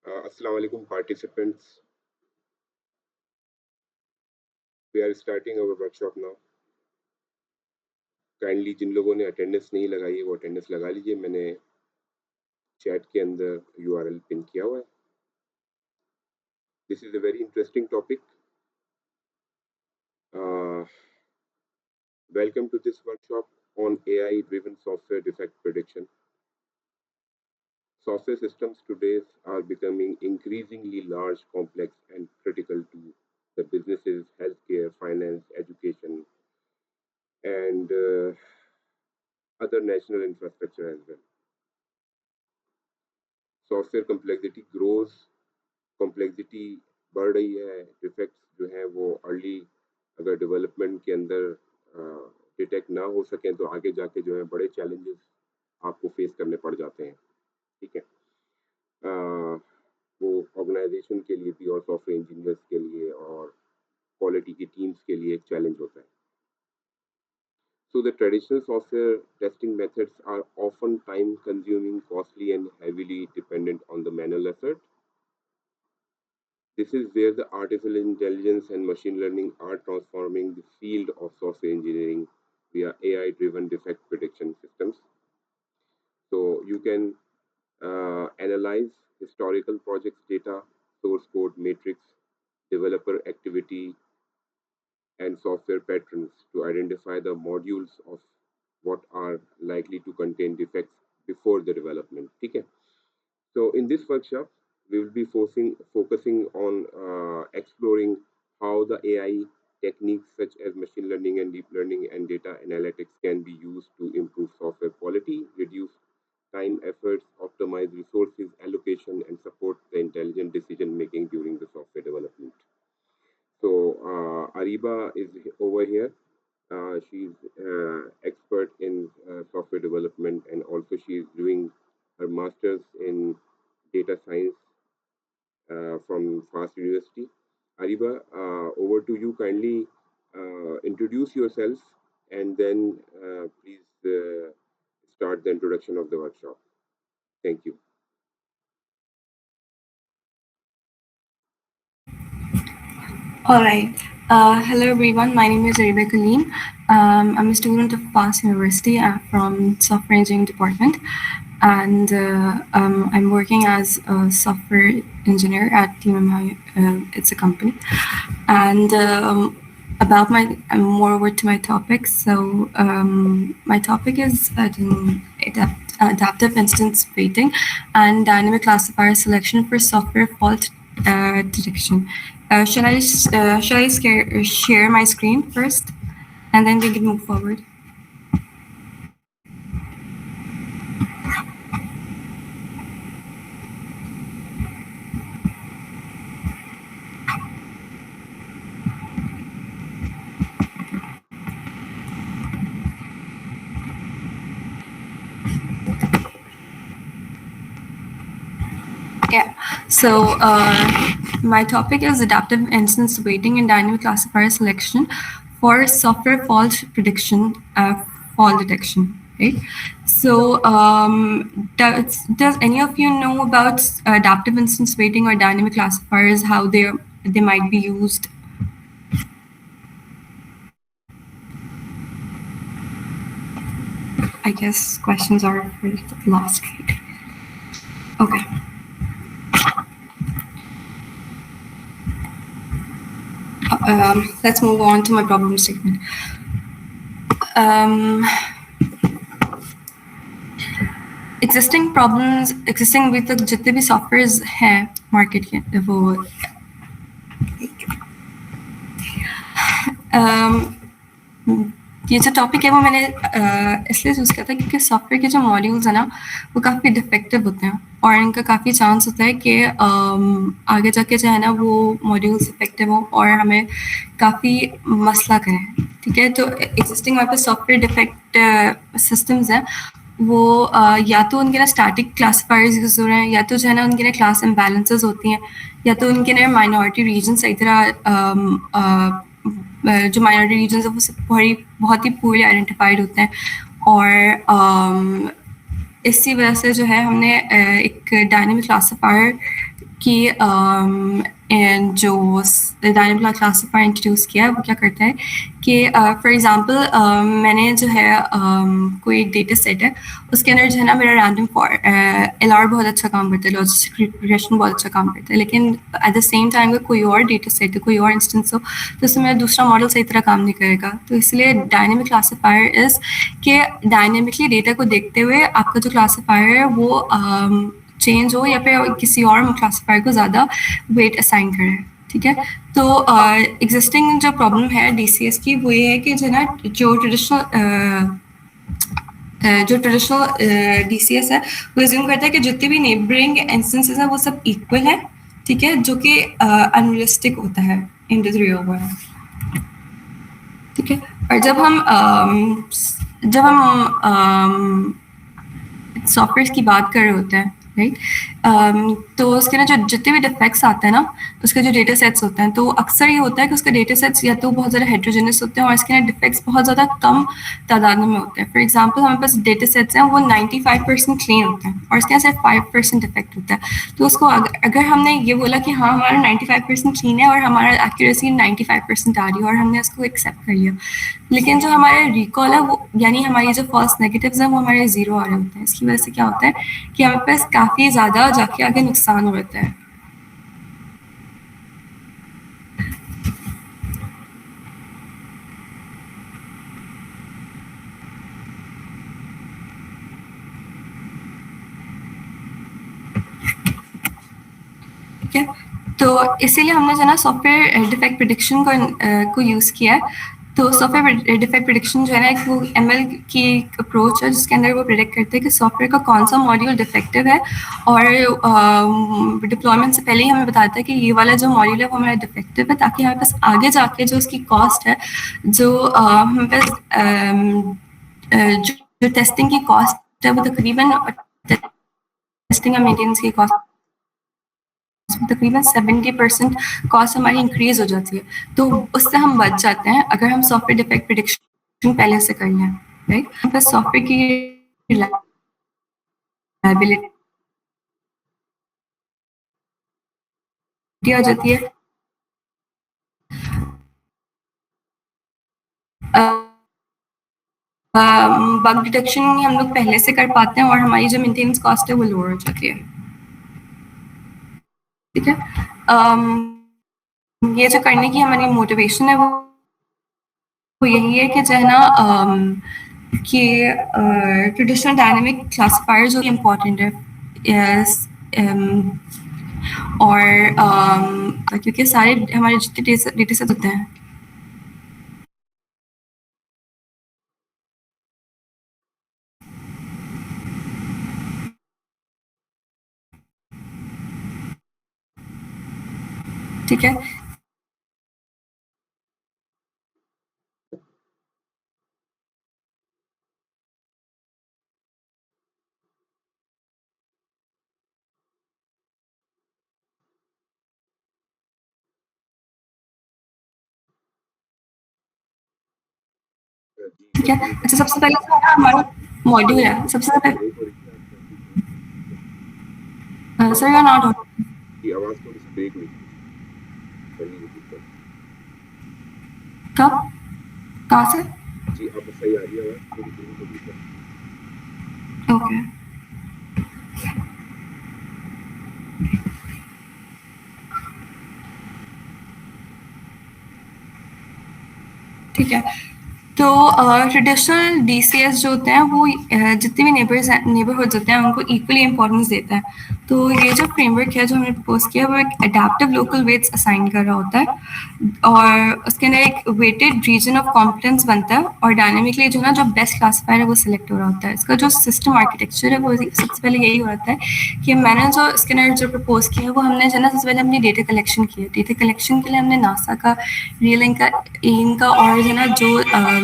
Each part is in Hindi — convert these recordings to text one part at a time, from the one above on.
Assalamu alaikum participants. We are starting our workshop now. Kindly जिन लोगों ने अटेंडेंस नहीं लगाई है वो अटेंडेंस लगा लीजिए. मैंने चैट के अंदर URL पिन किया हुआ है. This is a very interesting topic. Welcome to this workshop on AI-driven software defect prediction. Software systems today are becoming increasingly large, complex, and critical to the businesses, healthcare, finance, education, and other national infrastructure as well. Software complexity grows, complexity बढ़ रही है. डिफेक्ट्स जो हैं वो अर्ली अगर डेवलपमेंट के अंदर डिटेक्ट ना हो सकें तो आगे जाके जो है बड़े चैलेंजेस आपको फेस करने पड़ जाते हैं. ठीक है, वो ऑर्गेनाइजेशन के लिए भी और सॉफ्टवेयर इंजीनियर्स के लिए और क्वालिटी की टीम्स के लिए एक चैलेंज होता है. So the traditional software testing methods are often time consuming, costly, and heavily dependent on the manual effort. This is where the artificial intelligence and machine learning are transforming the field of software engineering via AI-driven defect prediction systems. So you can analyze historical projects data, source code matrix, developer activity, and software patterns to identify the modules of what are likely to contain defects before the development. Okay. So in this workshop, we will be focusing on exploring how the AI techniques such as machine learning and deep learning and data analytics can be used to improve software quality, reduce time, efforts, optimize resources allocation, and support the intelligent decision making during the software development. So Ariba is over here. She's expert in software development, and also she is doing her master's in data science from FAST University. Ariba, over to you. Kindly introduce yourself, and then please start the introduction of the workshop. Thank you. All right. Hello, everyone. My name is Ariba Kaleem. I'm a student of FAST University from Software Engineering Department, and I'm working as a software engineer at TMMI. It's a company, and more over to my topic. So my topic is adaptive instance weighting and dynamic classifier selection for software fault detection. Shall I share my screen first, and then we can move forward? Yeah. So my topic is adaptive instance weighting and dynamic classifier selection for software fault prediction, fault detection. Right. So does any of you know about adaptive instance weighting or dynamic classifiers? How they might be used? I guess questions are for the last week. Okay. Let's move on to my problem statement. Existing with the जितने भी सॉफ्टवेयर्स हैं मार्केट के वो ये जो टॉपिक है वो मैंने इसलिए चूज़ किया था क्योंकि सॉफ्टवेयर के जो मॉड्यूल्स हैं ना वो काफ़ी डिफेक्टिव होते हैं और इनका काफ़ी चांस होता है कि आगे जाके जो है ना वो मॉड्यूल्स इफेक्टिव हो और हमें काफ़ी मसला करें. ठीक है, तो एग्जिस्टिंग हमारे पास सॉफ्टवेयर डिफेक्ट सिस्टम्स हैं वो या तो उनके ना स्टैटिक क्लासिफायर्स यूज हो रहे हैं या तो जो है ना उनके ना क्लास इम्बैलेंसेस होती हैं या तो उनके ना माइनॉरिटी रीजन सही तरह जो माइनॉरिटी रीजन है वो बहुत ही पूरी आइडेंटिफाइड होते हैं और इसी वजह से जो है हमने एक डायनेमिक क्लासिफायर कि जो डायनेमिक क्लासिफायर इंट्रोड्यूस किया है वो क्या करता है कि फॉर एग्जांपल मैंने जो है कोई डेटा सेट है उसके अंदर जो है ना मेरा रैंडम एलआर बहुत अच्छा काम करता है, लॉजिस्टिक रिग्रेशन बहुत अच्छा काम करता है, लेकिन एट द सेम टाइम अगर कोई और डेटा सेट है, कोई और इंस्टेंस हो तो उसमें मेरा दूसरा मॉडल सही तरह काम नहीं करेगा। तो इसलिए डायनेमिक क्लासिफायर इज कि डायनेमिकली डेटा को देखते हुए आपका जो क्लासिफायर है वो चेंज हो या फिर किसी और क्लासिफायर को ज़्यादा वेट असाइन करे। ठीक है, तो एग्जिस्टिंग जो प्रॉब्लम है डीसीएस की वो ये है कि जो ना जो ट्रेडिशनल डीसीएस है वो एज्यूम करता है कि जितने भी नेबरिंग इंस्टेंसेस हैं वो सब इक्वल है। ठीक है, जो कि अनरियलिस्टिक होता है इन द रियल वर्ल्ड। ठीक है, और जब हम सॉफ्टवेयर की बात कर रहे होते हैं, राइट, तो उसके ना जो जितने भी डिफेक्ट्स आते हैं ना उसके जो डेटा सेट्स होते हैं तो अक्सर ये होता है कि उसके डेटा सेट्स या तो बहुत ज़्यादा हेट्रोजेनस होते हैं और इसके ना डिफेक्ट्स बहुत ज़्यादा कम तादाद में होते हैं। फॉर एग्जांपल हमारे पास डेटा सेट्स हैं वो 95% क्लीन होते हैं और इसके ना सिर्फ 5% डिफेक्ट होता है। तो उसको अगर हमने ये बोला कि हाँ हमारा 95% क्लीन है और हमारा एक्यूरेसी 95% आ रही है और हमने उसको एक्सेप्ट कर लिया, लेकिन जो हमारे रिकॉल है वो यानी हमारी जो फॉल्स नेगेटिव्स हैं वो हमारे ज़ीरो आ रहे होते हैं। इसकी वजह से क्या होता है कि हमारे पास काफ़ी ज़्यादा जाके आगे नुकसान हो जाता है। ठीक है, तो इसीलिए हमने जो है ना सॉफ्टवेयर डिफेक्ट प्रिडिक्शन को यूज़ किया है। तो सॉफ्टवेयर डिफेक्ट प्रिडिक्शन जो है ना एक वो एमएल की एक अप्रोच है जिसके अंदर वो प्रिडिक्ट करते हैं कि सॉफ्टवेयर का कौन सा मॉड्यूल डिफेक्टिव है और डिप्लॉयमेंट से पहले ही हमें बताता है कि ये वाला जो मॉड्यूल है वो हमारा डिफेक्टिव है, ताकि हमारे पास आगे जाके जो उसकी कॉस्ट है जो हमारे पास जो टेस्टिंग की कॉस्ट है वो तकरीबन टेस्टिंग और मेंटेनेंस की कॉस्ट तकरीबन 70% कॉस्ट हमारी इंक्रीज हो जाती है। तो उससे हम बच जाते हैं अगर हम सॉफ्टवेयर डिफेक्ट प्रिडिक्शन पहले से कर लें, राइट। बस सॉफ्टवेयर की रिलायबिलिटी आ जाती है, बग डिटेक्शन हम लोग पहले से कर पाते हैं और हमारी जो मेंटेनेंस कॉस्ट है वो लोअर हो जाती है। ठीक है, ये जो करने की हमारी मोटिवेशन है वो यही है कि जो है ना कि ट्रेडिशनल डायनेमिक क्लासिफायर जो इम्पोर्टेंट है yes, और क्योंकि सारे हमारे जितने डेटा सेट होते हैं, ठीक है, जी ठीक है। कंटिन्यू अच्छा, करिए। सबसे पहले जो है ना हमारा मॉड्यूल है, सबसे आपका ब्रेक हो पहले रही है, आप कंटिन्यू करिए। सर यू आर नॉट की आवाज़ थोड़ी सी ब्रेक हुई थी, करिए रिपीट कर। कब कहाँ से? जी अब सही आ रही है आवाज़, थोड़ी ब्रेक हो गई था। ओके, ठीक है। तो ट्रेडिशनल डीसीएस जो होते हैं वो जितने भी नेबरहुड्स होते हैं उनको इक्वली इंपॉर्टेंस देता है। तो ये जो फ्रेमवर्क है जो हमने प्रपोज किया वो एक अडेप्टिव लोकल वेट्स असाइन कर रहा होता है और उसके अंदर एक वेटेड रीजन ऑफ कॉम्पिटेंस बनता है और डायनेमिकली जो ना जो बेस्ट क्लासिफायर है वो सिलेक्ट हो रहा होता है। इसका जो सिस्टम आर्किटेक्चर है वो सबसे पहले यही होता है कि मैंने जो इसके अंदर जो प्रपोज किया है वो हमने जो ना सबसे पहले अपनी डेटा कलेक्शन की है। डेटा कलेक्शन के लिए हमने नासा का, रियल का, इनका और जो ना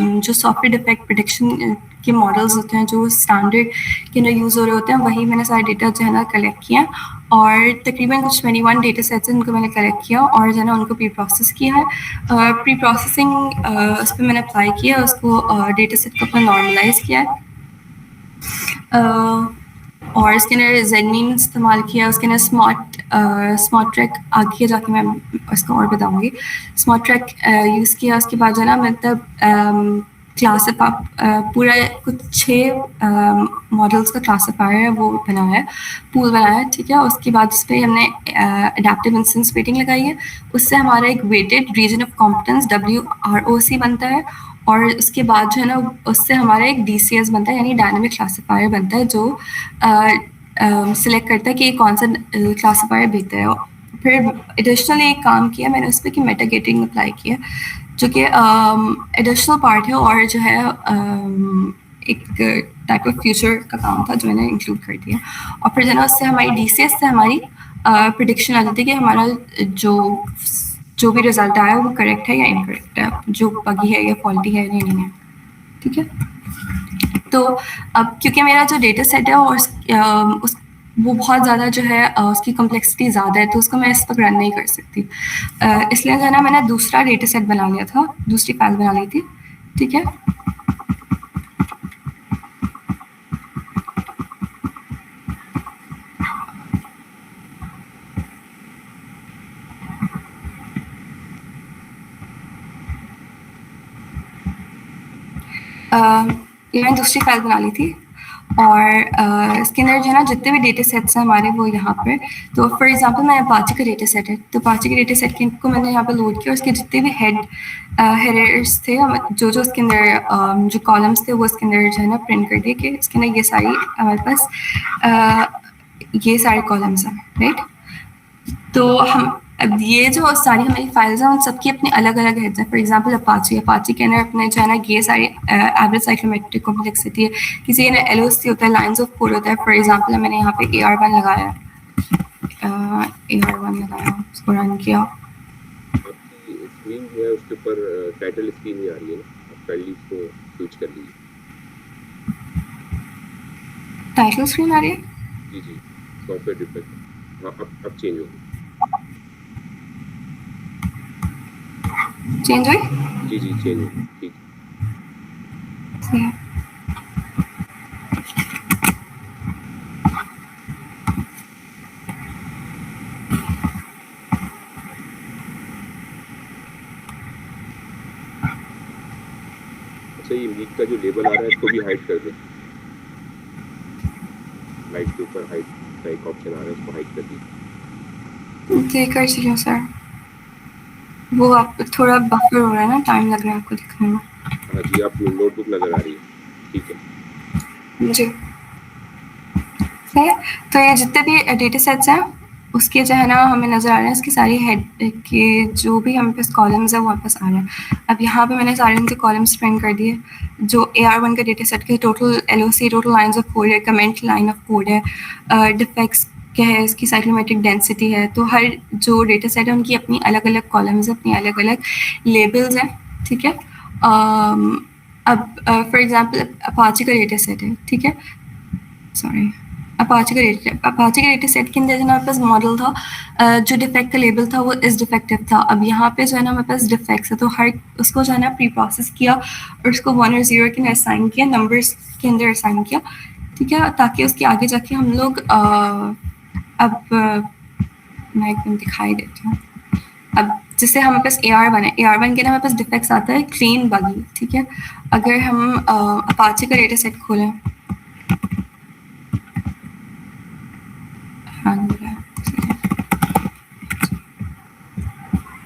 जो सॉफ्टवेयर डिफेक्ट प्रिडिक्शन के मॉडल्स होते हैं जो स्टैंडर्ड के अंदर यूज़ हो रहे होते हैं वही मैंने सारे डेटा जो है ना कलेक्ट किया और तकरीबन कुछ 21 डेटा सेट्स हैं उनको मैंने कलेक्ट किया और जो है ना उनको प्री प्रोसेस किया है। प्री प्रोसेसिंग उस पर मैंने अप्लाई किया, उसको डेटा सेट को अपना नॉर्मलाइज किया है। और इसके अंदर जेडमीन इस्तेमाल किया, उसके अंदर स्मार्ट ट्रैक आगे जाके मैं उसको और बताऊंगी। स्मार्ट ट्रैक यूज़ किया, उसके बाद जो है ना मतलब क्लासिफाई पूरा कुछ 6 मॉडल्स का क्लासिफायर है वो बनाया है, पूल बनाया है, ठीक है। उसके बाद उस पर हमने अडेप्टिव इंस्टेंस वेटिंग लगाई है, उससे हमारा एक weighted region of competence WROC बनता है। और उसके बाद जो है ना उससे हमारा एक DCS बनता है, यानी डायनामिक क्लासिफायर बनता है, जो सिलेक्ट करता है कि कौन सा क्लासिफायर बेहतर है। फिर एडिशनली एक काम किया मैंने उस पर कि मेटागेटिंग अप्लाई किया, जो कि एडिशनल पार्ट है और जो है एक टाइप ऑफ फ्यूचर का काम था जो मैंने इंक्लूड कर दिया। और फिर जो है उससे हमारी DCS से हमारी प्रिडिक्शन आ जाती है कि हमारा जो जो भी रिजल्ट आया वो करेक्ट है या इनकरेक्ट है, जो बगी है या फॉल्टी है या नहीं है, ठीक है। तो अब क्योंकि मेरा जो डेटा सेट है और उस वो बहुत ज़्यादा जो है उसकी कॉम्प्लेक्सिटी ज़्यादा है, तो उसको मैं इस वक्त रन नहीं कर सकती। इसलिए जो है ना मैंने दूसरा डेटा सेट बना लिया था, दूसरी फाइल बना ली थी, ठीक है। ये मैंने दूसरी फाइल बना ली थी और इसके अंदर जो है ना जितने भी डेटा सेट्स हैं हमारे वो यहाँ पर, तो फॉर एग्जांपल मैं अपाचे का डेटा सेट है, तो अपाचे के डेटा सेट को मैंने यहाँ पर लोड किया और उसके जितने भी हेडर्स थे, जो जो उसके अंदर जो कॉलम्स थे वो उसके अंदर जो है ना प्रिंट कर दिए कि इसके अंदर ये सारी हमारे पास ये सारे कॉलम्स हैं, राइट। तो हम अब ये जो सारी हमारी फाइल्स हैं उन सबकी अपनी अलग अलग हेड्स हैं। फॉर एग्जांपल अपाची के अंदर अपने जो है ना ये सारी एवरेज साइक्लोमेट्रिक कॉम्प्लेक्सिटी है, किसी के अंदर LOC होता है, लाइन्स ऑफ कोड होता है। फॉर एग्जांपल मैंने यहाँ पे AR1 लगाया, AR1 लगाया, उसको रन किया। आपकी स्क्रीन जो है उसके ऊपर टाइटल स्क्रीन ही आ रही है ना, आप पहले इसको स्विच कर लीजिए। टाइटल स्क्रीन आ रही है? जी जी, सॉफ्टवेयर डिफेक्ट। हाँ, अब चेंज होगी। चेंज हुई? जी जी, चेंज होगी, ठीक है। अच्छा, ये मीट का जो लेबल आ रहा है इसको भी हाइड कर दें। लाइट के ऊपर हाइड का एक ऑप्शन आ रहा है, उसको हाइड कर दीजिए। जी कर चुकी हूँ सर। वो आप थोड़ा बफर हो रहा है ना, टाइम लग रहा है आपको दिखने में। हाँ जी, आप नोटबुक नजर आ रही है, ठीक है। जी है। तो ये जितने भी डेटा सेट्स हैं उसके जो है ना हमें नज़र आ रहे हैं, इसकी सारी हेड के जो भी हमारे पास कॉलम्स हैं वो हमारे पास आ रहे हैं। अब यहाँ पे मैंने सारे इनके कॉलम्स प्रिंट कर दिए। जो AR1 का डेटा सेट के total LOC, total lines of code है, कमेंट लाइन ऑफ कोड है, डिफेक्ट्स क्या है, इसकी साइक्लोमेट्रिक डेंसिटी है। तो हर जो डेटा सेट है उनकी अपनी अलग अलग कॉलम्स हैं, अपनी अलग अलग लेबल्स हैं, ठीक है। अब फॉर एग्जाम्पल अपाचे का डेटा सेट है, ठीक है, सॉरी, अपाचे के डेटा सेट के अंदर जो हमारे पास मॉडल था, जो डिफेक्ट का लेबल था वो इस डिफेक्टिव था। अब यहाँ पे जो है ना हमारे पास डिफेक्ट्स है, तो हर उसको जो है ना प्री प्रोसेस किया और उसको 1 और 0 के अंदर असाइन किया, नंबर्स के अंदर असाइन किया, ठीक है, ताकि उसके आगे जाके हम लोग मैं एक मिनट दिखाई देती हूँ। अब जैसे हमारे पास AR1 है, AR1 के अंदर हमारे पास डिफेक्ट्स आता है क्लीन बगी, ठीक है। अगर हम अपाचे का डेटा सेट खोलें,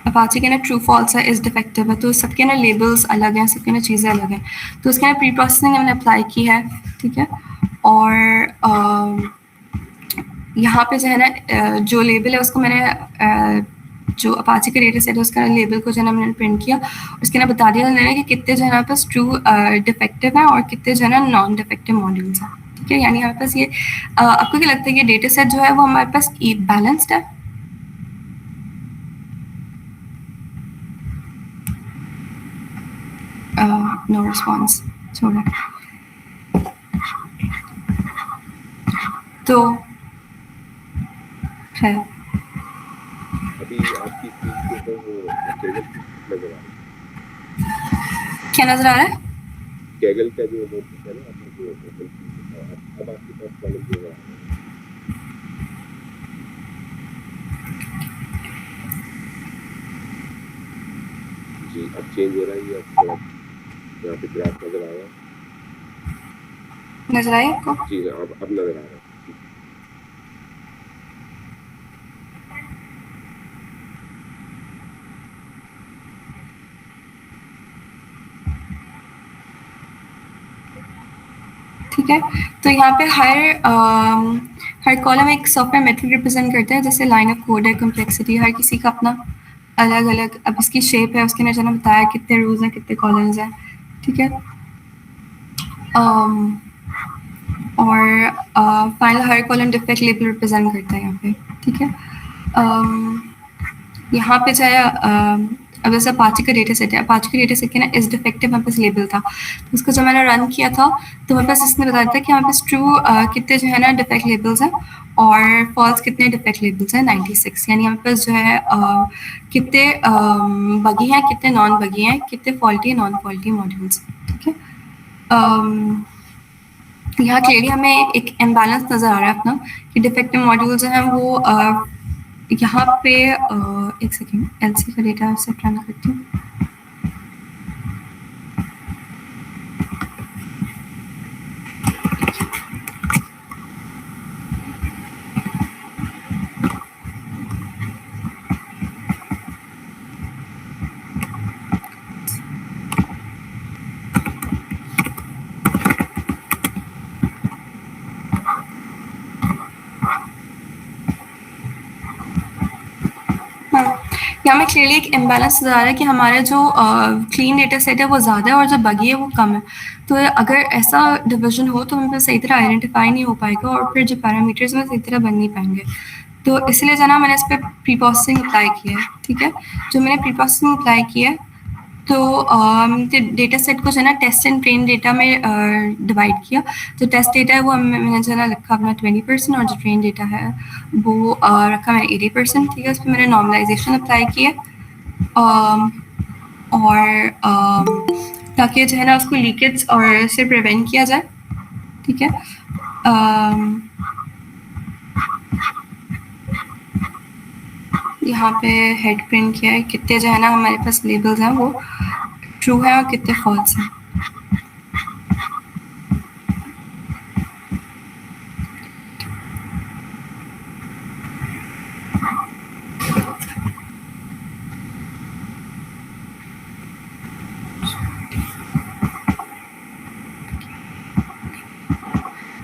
अपाचे के अंदर ट्रू फॉल्स है, इस डिफेक्टिव है, तो सबके अंदर लेबल्स अलग हैं, सबके अंदर चीज़ें अलग हैं। तो उसके अंदर प्री प्रोसेसिंग हमने अप्लाई की है, ठीक है। और यहाँ पे जो है ना जो लेबल है उसको मैंने जो अपाचे का डेटा सेट है उसका लेबल को जो है ना मैंने प्रिंट किया, उसके ना बता दिया मैंने कि कितने जो है ना पास ट्रू डिफेक्टिव हैं और कितने जो है ना नॉन डिफेक्टिव मॉड्यूल्स हैं, ठीक है। यानी हमारे पास ये आपको क्या लगता है ये डेटा सेट जो है वो हमारे पास बैलेंस्ड है? नो रिस्पॉन्स, छोड़ो। तो है अभी आपकी स्क्रीन के ऊपर वो कैगल की नजर आ रही है। क्या नजर आ रहा है? कैगल का जो नोटबुक है ना, आपने जो ओपन की अब आपके पास कॉलम नजर आ रहा है। जी, अब चेंज हो रहा है, ये अब थोड़ा यहाँ पे ग्राफ नजर आ रहा है। नजर आई आपको? जी हाँ, अब नजर आ रहा है। जी। ठीक है, तो यहाँ पे हर कॉलम एक सॉफ्टवेयर मेथड रिप्रेजेंट करता है, जैसे लाइन ऑफ कोड है, कॉम्प्लेक्सिटी, हर किसी का अपना अलग अलग, अब इसकी शेप है, उसके अंदर मैंने बताया कितने रूज हैं, कितने कॉलम्स हैं। ठीक है, um, और फाइनल हर कॉलम डिफेक्ट लेबल रिप्रेजेंट करता है यहाँ पे। ठीक है, um, यहाँ पे चाहे अब जैसे अपाचे का डेटा सेट है, अपाचे के डेटा सेट के ना इस डिफेक्टिव हमारे पास लेबल था, तो उसको जब मैंने रन किया था तो हमारे पास इसने बताया था कि हमारे पास ट्रू कितने जो है ना डिफेक्ट लेबल्स हैं और फॉल्स कितने डिफेक्ट लेबल्स हैं, 96। यानी हमारे पास जो है कितने बगी हैं, कितने नॉन बगी हैं, कितने फॉल्टी नॉन फॉल्टी मॉड्यूल्स। ठीक है, um, यहाँ क्लियरली हमें एक इम्बैलेंस नज़र आ रहा है अपना कि डिफेक्टिव मॉड्यूल्स जो हैं वो यहाँ पे एक सेकेंड एलसी का डेटा सेट रन करती हूँ। हाँ, यहाँ में क्लियरली एक इम्बैलेंस नज़र आ रहा है कि हमारा जो क्लीन डेटा सेट है वो ज़्यादा है और जो बगी है वो कम है। तो अगर ऐसा डिवीजन हो तो हमें पे सही तरह आइडेंटिफाई नहीं हो पाएगा और फिर जो पैरामीटर्स हैं सही तरह बन नहीं पाएंगे। तो इसलिए जो है ना मैंने इस पर प्री प्रोसेसिंग अप्लाई किया है। ठीक है, जो मैंने प्री प्रोसेसिंग अप्लाई किया है तो डेटा सेट को जो है ना टेस्ट एंड ट्रेन डेटा में डिवाइड किया। जो टेस्ट डेटा है वो मैंने जो है ना रखा अपना 20% और जो ट्रेन डेटा है वो रखा मैंने 80%। ठीक है, उस पर मैंने नॉर्मलाइजेशन अप्लाई किया और ताकि जो है ना उसको लीकेज और से प्रिवेंट किया जाए। ठीक है, यहाँ पे हेड प्रिंट किया है, कितने जो है ना हमारे पास लेबल्स हैं वो ट्रू है और कितने फॉल्स हैं।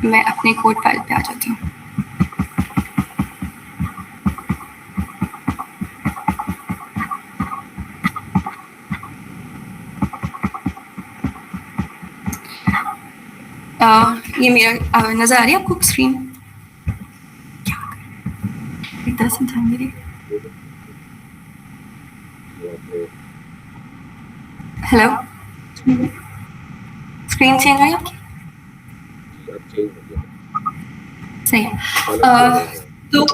मैं अपने कोड फाइल पे आ जाती हूँ। ये मेरा नज़र आ रही है आपको स्क्रीन? एक तरह से ध्यान मेरी। यहाँ पे हेलो, स्क्रीन चेंज हुई आपकी? जी, अब चेंज हो गया है। सही है। कॉलम्स नजर आ रहे हैं। तो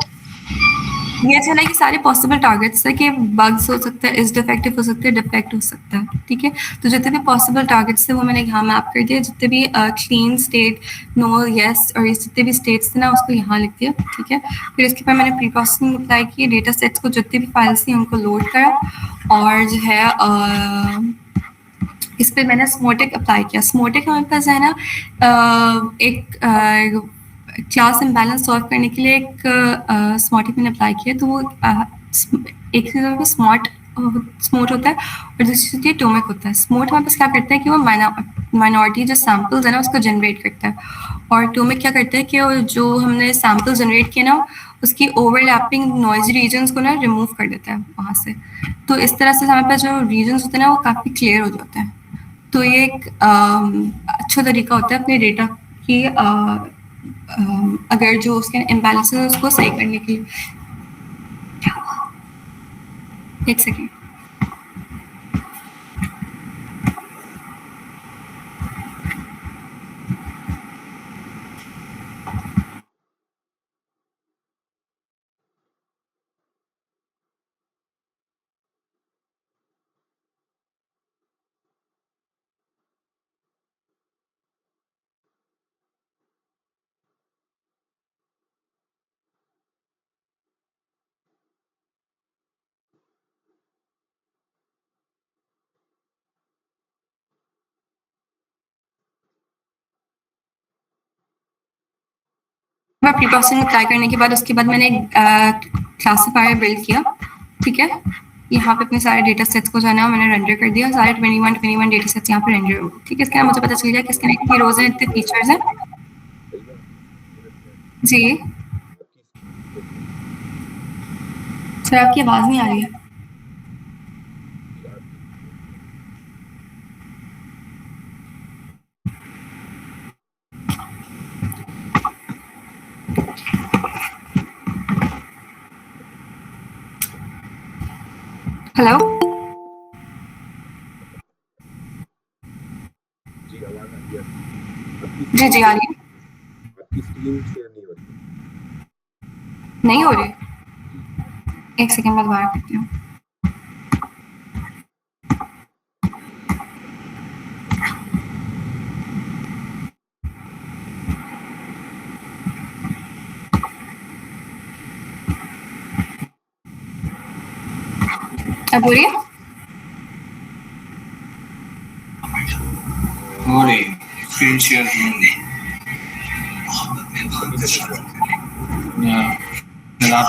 ये अच्छा ना कि सारे पॉसिबल टारगेट्स है कि बग्स हो सकता है, इस डिफेक्टिव हो सकता है, डिफेक्ट हो सकता है। ठीक है, तो जितने भी पॉसिबल टारगेट्स थे वो मैंने यहाँ मैप कर दिया, जितने भी क्लीन स्टेट, नो, येस और ये जितने भी स्टेट्स थे ना उसको यहाँ लिख दिया। ठीक है, फिर इसके बाद मैंने प्री प्रोसेसिंग अप्लाई की, डेटा सेट्स को जितने भी फाइल्स थी उनको लोड करा और जो है इस पे मैंने स्मोटिक अप्लाई किया। स्मोटिक हमारे पास है ना एक क्लास इम्बैलेंस सॉल्व करने के लिए एक स्मोटिक मैंने अप्लाई किया, तो वो एक चीज़ पे स्मोट होता है और दूसरी चीज़ ये टोमिक होता है। स्मोट हमारे पास क्या करता है कि वो माइनॉरिटी जो सैम्पल्स है ना उसको जनरेट करता है और टोमिक क्या करता है कि वो जो हमने सैम्पल जनरेट किए ना उसकी ओवरलैपिंग नॉइज़ी रीजन्स को ना रिमूव कर देता है वहाँ से। तो इस तरह से हमारे पास जो रीजन्स होते हैं ना वो काफ़ी क्लियर हो जाते हैं। तो ये एक अच्छा तरीका होता है अपने डेटा की अगर जो उसके इम्बैलेंस है उसको सही करने के लिए। एक सेकेंड। मैं प्री प्रोसेसिंग अप्लाई करने के बाद उसके बाद मैंने क्लासिफायर बिल्ड किया, ठीक है। यहाँ पे अपने सारे डेटा सेट्स को जो है ना मैंने रेंडर कर दिया, सारे 21 डेटा सेट्स यहाँ पे रेंडर हो गए, ठीक है। इसके बाद मुझे पता चल गया कि इसके इतनी रोज हैं, इतने फीचर्स हैं। जी सर, आपकी आवाज़ नहीं आ रही है। हेलो। जी आवाज आ रही है। आपकी जी स्क्रीन जी आ शेयर, रही है। आपकी स्क्रीन शेयर नहीं हो रही। नहीं हो रही? जी एक सेकंड में दोबारा करती हूँ। अब हो रही है? हो रही स्क्रीन शेयर हो रही अभी तक नहीं आ रही। है। फिर आप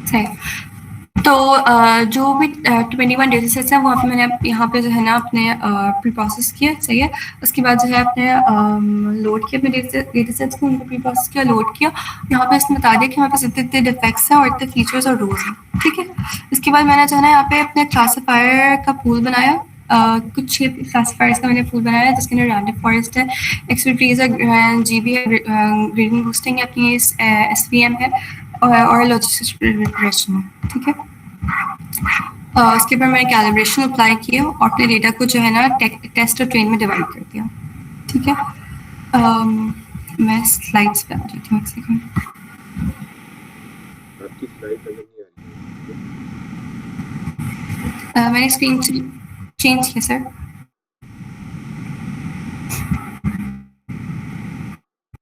सही। तो जो भी 21 डेटा सेट्स हैं वहाँ पे मैंने यहाँ पे जो है ना अपने प्री प्रोसेस किया, सही है। उसके बाद जो है अपने लोड किया अपने डेटा सेट्स को, उनको प्री प्रोसेस किया, लोड किया। यहाँ पे इसने बता दिया कि हमारे पास इतने इतने डिफेक्ट्स हैं और इतने फीचर्स और रोज हैं, ठीक है। इसके बाद मैंने जो है ना यहाँ पे अपने क्लासीफायर का पूल बनाया। कुछ 6 क्लासीफायर्स का मैंने पूल बनाया, जिसके अंदर रैंडम फॉरेस्ट है, एक्सपर्टीज है, जीबी है, ग्रेडिंग बूस्टिंग है, अपनी एसवीएम है और लॉजिस्टिक्स रिग्रेशन है, ठीक है। उसके बाद मैंने कैलिब्रेशन अप्लाई किया और अपने डेटा को जो है ना टेस्ट और ट्रेन में डिवाइड कर दिया, ठीक है। मैं स्लाइड्स पे आ जाती हूँ, एक सेकंड। आपकी स्लाइड नजर नहीं आ रही है मुझे। मैंने स्क्रीन चेंज किया सर।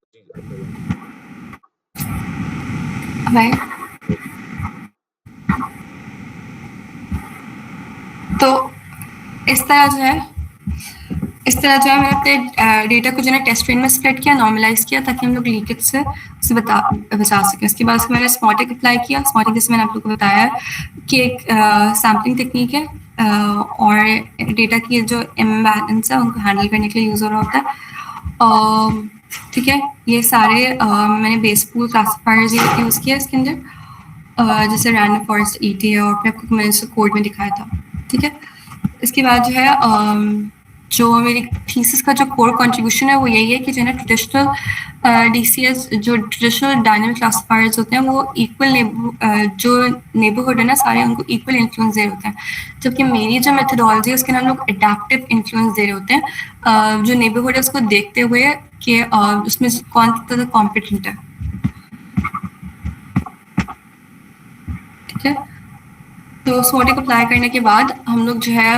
जी अब नजर आ रही भाई है। जी तो इस तरह जो है मैंने अपने डेटा को जो है टेस्ट ट्रेन में स्प्लिट किया, नॉर्मलाइज किया, ताकि हम लोग लीकेज से उसे बचा सकें। उसके बाद उसको मैंने स्मॉटिक अप्लाई किया। स्मॉटिक जैसे मैंने आप लोग को बताया कि एक सैम्पलिंग टेक्निक है और डेटा की जो इम्बैलेंस है उनको हैंडल करने के लिए यूज़ हो रहा होता है। ठीक है, ये सारे मैंने बेस पूल क्लासिफायर्स यूज़ किया इसके अंदर, जैसे रैंडम फॉरेस्ट ईटी है, और फिर आपको मैंने इसको कोड में दिखाया था, ठीक है। इसके बाद जो है जो मेरी थीसिस का जो कोर कंट्रीब्यूशन है वो यही है कि जो है ना ट्रेडिशनल डीसीएस, जो ट्रेडिशनल डायनामिक क्लासिफायर्स होते हैं वो इक्वल जो नेबरहुड है ना सारे उनको इक्वल इन्फ्लुएंस दे रहे होते हैं, जबकि मेरी जो मेथडोलॉजी है उसके नाम लोग एडेप्टिव इन्फ्लुएंस दे रहे होते हैं, जो नेबरहुड है उसको देखते हुए कि उसमें कौन सा कॉम्पिटेंट है, ठीक है। तो स्वॉटिक अप्लाई करने के बाद हम लोग जो है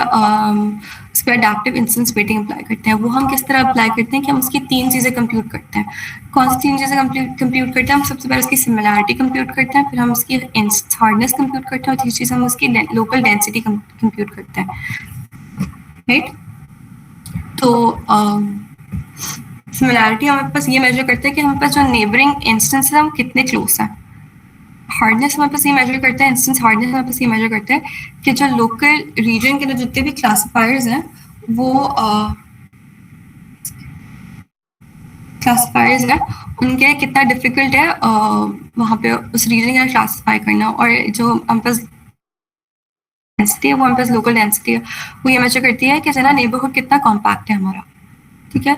उस पर अडेप्टिव इंस्टेंस वेटिंग अप्लाई करते हैं। वो हम किस तरह अप्लाई करते हैं कि हम उसकी 3 चीज़ें कंप्यूट करते हैं। कौन सी 3 चीज़ें कंप्यूट करते हैं? हम सबसे पहले उसकी सिमिलैरिटी कंप्यूट करते हैं, फिर हम उसकी हार्डनेस कंप्यूट करते हैं, और तीसरी चीज़ हम उसकी लोकल डेंसिटी कंप्यूट करते हैं, राइट। तो सिमिलैरिटी हमारे पास ये मेजर करते हैं कि हमारे पास जो नेबरिंग इंस्टेंस है वो कितने क्लोज हैं। हार्डनेस हमारे पास ये मेजर करता है, इंस्टेंस हार्डनेस हमारे पास ये मेजर करता है कि जो लोकल रीजन के अंदर जितने भी क्लासिफायर्स हैं वो क्लासिफायर्स हैं उनके लिए कितना डिफिकल्ट है वहाँ पे उस रीजन के अंदर क्लासिफाई करना। और जो हमारे पास डेंसिटी है वो हमारे पास लोकल डेंसिटी है, वो ये मेजर करती है कि जना नेबरहुड कितना कॉम्पैक्ट है हमारा, ठीक है।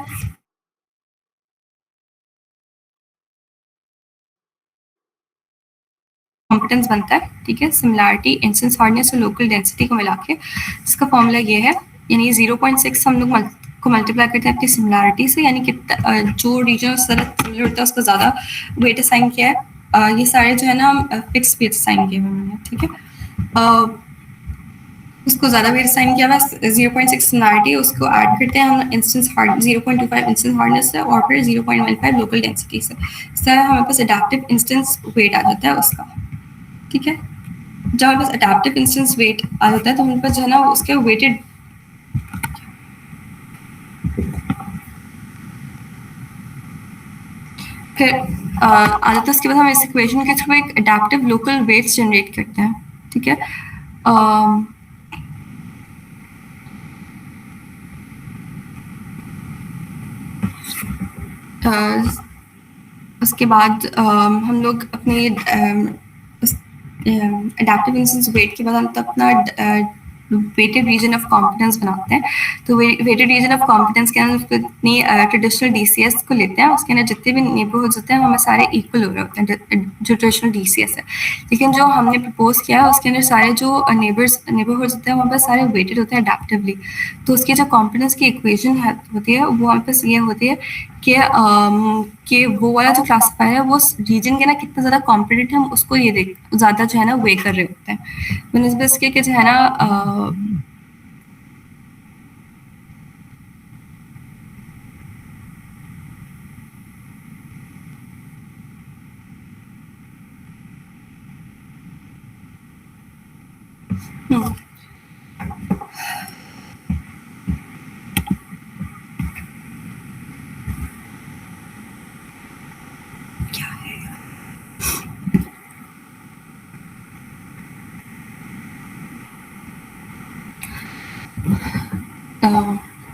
कॉम्पिटेंस बनता है, ठीक है, सिमिलैरिटी, इंस्टेंस हार्डनेस और लोकल डेंसिटी को मिला के। इसका फॉर्मूला ये है, यानी 0.6 हम लोग को मल्टीप्लाई करते हैं अपनी सिमिलैरिटी से, यानी कितना जो रीजन सिमिलर होता है उसका ज़्यादा वेट असाइन किया है। ये सारे जो है ना फिक्स वेट असाइन किए हुए मैंने, ठीक है। उसको ज़्यादा वेट असाइन किया हुआ 0.6 सिमिलैरिटी, उसको ऐड करते हैं हम इंस्टेंस हार्ड 0.25 इंस्टेंस हार्डनेस से और फिर 0.15 लोकल डेंसिटी से। इस तरह हमारे पास अडेप्टिव इंस्टेंस वेट आ जाता है उसका, ठीक है। जब हमारे पास अडेप्टिव इंस्टेंस वेट आ जाता है तो हमारे पास जो है ना उसके वेटेड फिर आता तो उसके बाद हम इस इक्वेशन के थ्रू एक अडेप्टिव लोकल वेट्स जनरेट करते हैं, ठीक है। उसके बाद हम लोग अपने अडेप्टिव इंस्टेंस वेट के बाद हम अपना वेटेड रीजन ऑफ कॉम्पिटेंस बनाते हैं। तो वेटेड रीजन ऑफ कॉम्पिटेंस के अंदर इतनी ट्रेडिशनल डीसीएस को लेते हैं, उसके अंदर जितने भी नेबरहुड्स होते हैं हमें सारे इक्वल हो रहे होते हैं जो ट्रेडिशनल डीसीएस है। लेकिन जो हमने प्रपोज किया है उसके अंदर सारे जो नेबरहुड्स होते हैं वहाँ पर सारे वेटेड होते हैं अडेप्टिवली। तो उसकी जो कॉम्पिटेंस की इक्वेशन होती है वो हमारे पास ये होती है कि वो वाला जो क्लासिफायर है वो रीजन के ना कितना ज़्यादा कॉम्पिटेंट है, हम उसको ये देख ज़्यादा जो है ना वे कर रहे होते हैं बनस्बत इसके कि जो है ना